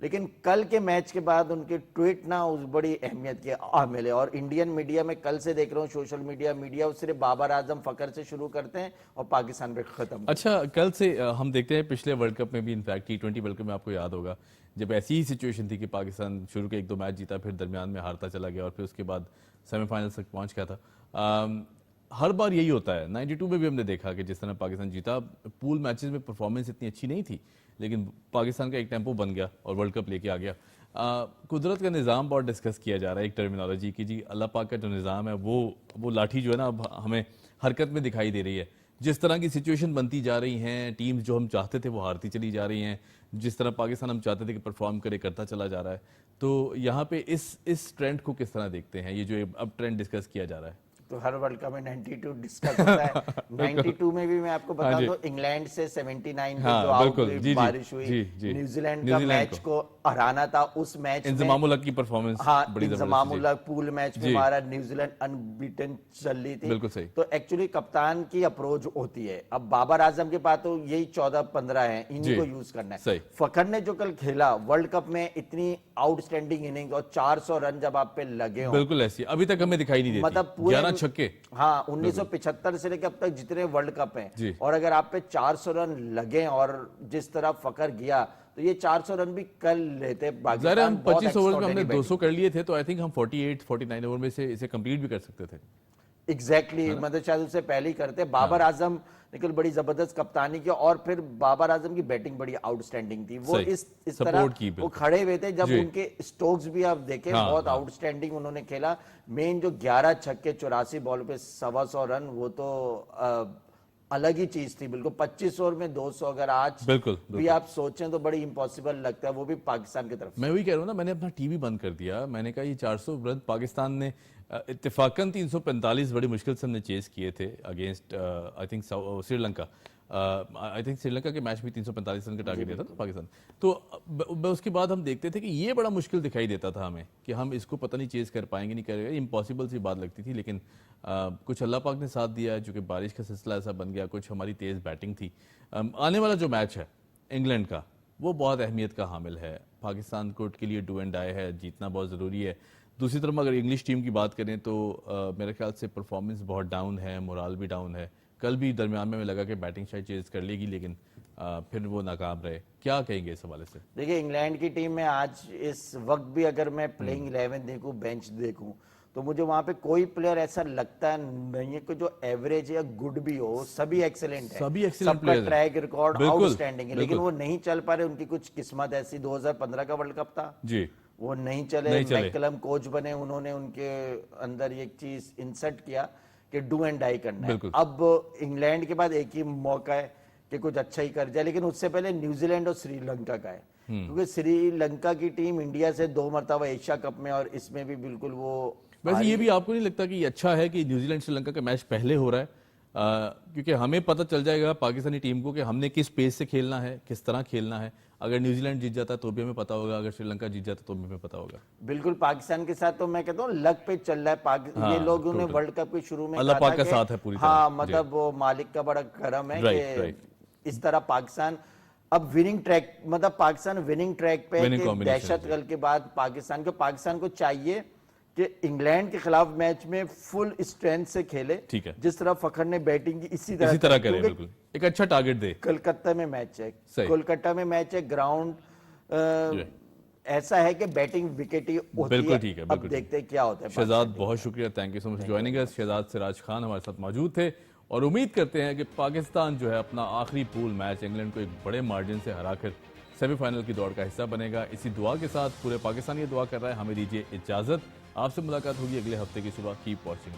لیکن کل کے میچ کے بعد ان کے ٹویٹ نہ اس بڑی اہمیت کے حامل ہے. اور انڈین میڈیا میں کل سے دیکھ رہا ہوں سوشل میڈیا صرف بابر اعظم فخر سے شروع کرتے ہیں اور پاکستان پہ ختم. اچھا کل سے ہم دیکھتے ہیں پچھلے ورلڈ کپ میں بھی انفیکٹ T20 ورلڈ کپ میں آپ کو یاد ہوگا جب ایسی ہی سچویشن تھی کہ پاکستان شروع کے 1-2 میچ جیتا پھر درمیان میں ہارتا چلا گیا اور پھر اس کے بعد سیمی فائنل تک پہنچ گیا تھا. ہر بار یہی ہوتا ہے. 92 میں بھی ہم نے دیکھا کہ جس طرح پاکستان جیتا, پول میچز میں پرفارمنس اتنی اچھی نہیں تھی لیکن پاکستان کا ایک ٹیمپو بن گیا اور ورلڈ کپ لے کے آ گیا. قدرت کا نظام بہت ڈسکس کیا جا رہا ہے, ایک ٹرمینالوجی کی جی اللہ پاک کا جو نظام ہے وہ لاٹھی جو ہے نا اب ہمیں حرکت میں دکھائی دے رہی ہے. جس طرح کی سچویشن بنتی جا رہی ہیں, ٹیمز جو ہم چاہتے تھے وہ ہارتی چلی جا رہی ہیں, جس طرح پاکستان ہم چاہتے تھے کہ پرفارم کرتا چلا جا رہا ہے. تو یہاں پہ اس ٹرینڈ کو کس طرح دیکھتے ہیں, یہ جو اب ٹرینڈ ڈسکس کیا جا رہا ہے؟ تو ہر ورلڈ کپ میں 92 ڈسکس ہوتا ہے. 92 میں بھی میں آپ کو بتا دوں انگلینڈ سے 79 میں جو آؤٹ ہوئی, بارش ہوئی, نیوزی لینڈ کا میچ کو ہرانا تھا. اس میچ میں انضمام الحق کی پرفارمنس بڑی زبردست, انضمام الحق پول میچ میں ہمارا نیوزی لینڈ ان بیٹن چل رہی تھی. تو ایکچولی کپتان کی اپروچ ہوتی ہے. اب بابر اعظم کے پاس تو یہی 14-15 ہیں, انہی کو یوز کرنا ہے. فخر نے جو کل کھیلا ورلڈ کپ میں اتنی آؤٹ سٹینڈنگ اننگ اور 400 رن جب آپ پہ لگے ہوں, بالکل ایسی ابھی تک ہمیں دکھائی نہیں دیتی. مطلب 11 چھکے, ہاں 1975 سے لے کے اب تک جتنے ورلڈ کپ ہیں, اور اگر آپ پہ 400 رن لگے اور جس طرح فخر گیا تو یہ 400 رن بھی کل لیتے پاکستان. ہم 25 اوورز میں ہم نے 200 کر لیے تھے تو آئی تھنک ہم 48-49 اوور میں سے اسے کمپلیٹ بھی کر سکتے تھے. ایگزیکٹلی, مطلب شاید اس سے پہلے ہی کرتے. بابر اعظم لیکن بڑی زبردست کپتانی کی, اور پھر بابر اعظم کی بیٹنگ بڑی آؤٹ سٹینڈنگ تھی. وہ اس طرح وہ کھڑے ہوئے تھے, جب ان کے سٹوکس بھی آپ دیکھیں بہت آؤٹ سٹینڈنگ انہوں نے کھیلا. مین جو 11 چھکے 84 بال پہ 125 رن, وہ تو الگ ہی چیز تھی بالکل. 25 اوور میں 200 اگر آج بھی آپ سوچیں تو بڑی امپاسبل لگتا ہے, وہ بھی پاکستان کی طرف. میں وہی کہہ رہا ہوں نا, میں نے اپنا ٹی وی بند کر دیا, میں نے کہا یہ 400 رن پاکستان نے اتفاقاً 345 بڑی مشکل سے ہم نے چیز کیے تھے against I think Sri Lanka. I think Sri Lanka کے میچ میں 345 رن کا ٹارگیٹ دیا تھا پاکستان. تو اس کے بعد ہم دیکھتے تھے کہ یہ بڑا مشکل دکھائی دیتا تھا ہمیں کہ ہم اس کو پتہ نہیں چیز کر پائیں گے نہیں کرے گا, امپاسبل سی بات لگتی تھی. لیکن کچھ اللہ پاک نے ساتھ دیا جو کہ بارش کا سلسلہ ایسا بن گیا, کچھ ہماری تیز بیٹنگ تھی. آنے والا جو میچ ہے انگلینڈ کا وہ بہت اہمیت کا حامل ہے. پاکستان کو کے لیے ڈو اینڈ ڈائی ہے, جیتنا بہت ضروری ہے. دوسری طرف اگر انگلش ٹیم کی بات کریں تو میرے خیال سے پرفارمنس بہت ڈاؤن ہے, مورال بھی ڈاؤن ہے. کل بھی درمیان میں لگا کہ بیٹنگ شاید چیز کر لے گی لیکن پھر وہ ناکام رہے. کیا کہیں گے اس حوالے سے؟ دیکھیں انگلینڈ کی ٹیم میں آج اس وقت بھی اگر میں پلینگ 11 دیکھوں, بینچ دیکھوں, تو مجھے وہاں پہ کوئی پلیئر ایسا لگتا نہیں ہے کہ جو ایوریج یا گڈ بھی ہو. سبھی ایکسلنٹ ہیں, سب کا ٹریک ریکارڈ آؤٹ سٹینڈنگ ہے, لیکن وہ نہیں چل پا رہے. ان کی کچھ قسمت ایسی 2015 کا ورلڈ کپ تھا جی, وہ نہیں چلے. میکلم کوچ بنے, انہوں نے ان کے اندر ایک چیز انسرٹ کیا کہ ڈو اینڈ ڈائی کرنا ہے. اب انگلینڈ کے بعد ایک ہی موقع ہے کہ کچھ اچھا ہی کر جائے, لیکن اس سے پہلے نیوزی لینڈ اور سری لنکا کا ہے. کیونکہ سری لنکا کی ٹیم انڈیا سے 2 مرتبہ ایشیا کپ میں, اور اس میں بھی بالکل وہ. ویسے یہ بھی آپ کو نہیں لگتا کہ یہ اچھا ہے کہ نیوزی لینڈ سری لنکا کا میچ پہلے ہو رہا ہے, کیونکہ ہمیں پتہ چل جائے گا پاکستانی ٹیم کو کہ ہم نے کس پیس سے کھیلنا ہے, کس طرح کھیلنا ہے. اگر نیوزی لینڈ جیت جاتا ہے تو بھی ہمیں پتا ہوگا, اگر سری لنکا جیت جاتا تو بھی ہمیں پتا ہوگا. بالکل پاکستان کے ساتھ تو میں کہتا ہوں لک پہ چل رہا ہے. یہ لوگوں نے ورلڈ کپ کے شروع میں اللہ پاک کا ساتھ ہے پوری طرح. ہاں مطلب وہ مالک کا بڑا کرم ہے کہ اس طرح پاکستان اب وننگ ٹریک, مطلب پاکستان وننگ ٹریک پہ. دہشت گرد کے بعد پاکستان کو چاہیے کہ انگلینڈ کے خلاف میچ میں فل اسٹرینتھ سے کھیلے, جس طرح فخر نے بیٹنگ کی اسی طرح کرے. بالکل ایک اچھا ٹارگٹ دے. کولکتہ میں میچ ہے, گراؤنڈ ایسا ہے کہ بیٹنگ وکٹ ہی ہوتی ہے. اب دیکھتے ہیں کیا ہوتا ہے. شہزاد بہت شکریہ, thank you so much joining us. Shahzad Siraj Khan ہمارے ساتھ موجود تھے, اور امید کرتے ہیں کہ پاکستان جو ہے اپنا آخری پول میچ انگلینڈ کو ایک بڑے مارجن سے ہرا کر سیمی فائنل کی دوڑ کا حصہ بنے گا. اسی دعا کے ساتھ پورے پاکستان یہ دعا کر رہا ہے. ہمیں دیجیے اجازت, آپ سے ملاقات ہوگی اگلے ہفتے کی صبح. Keep watching.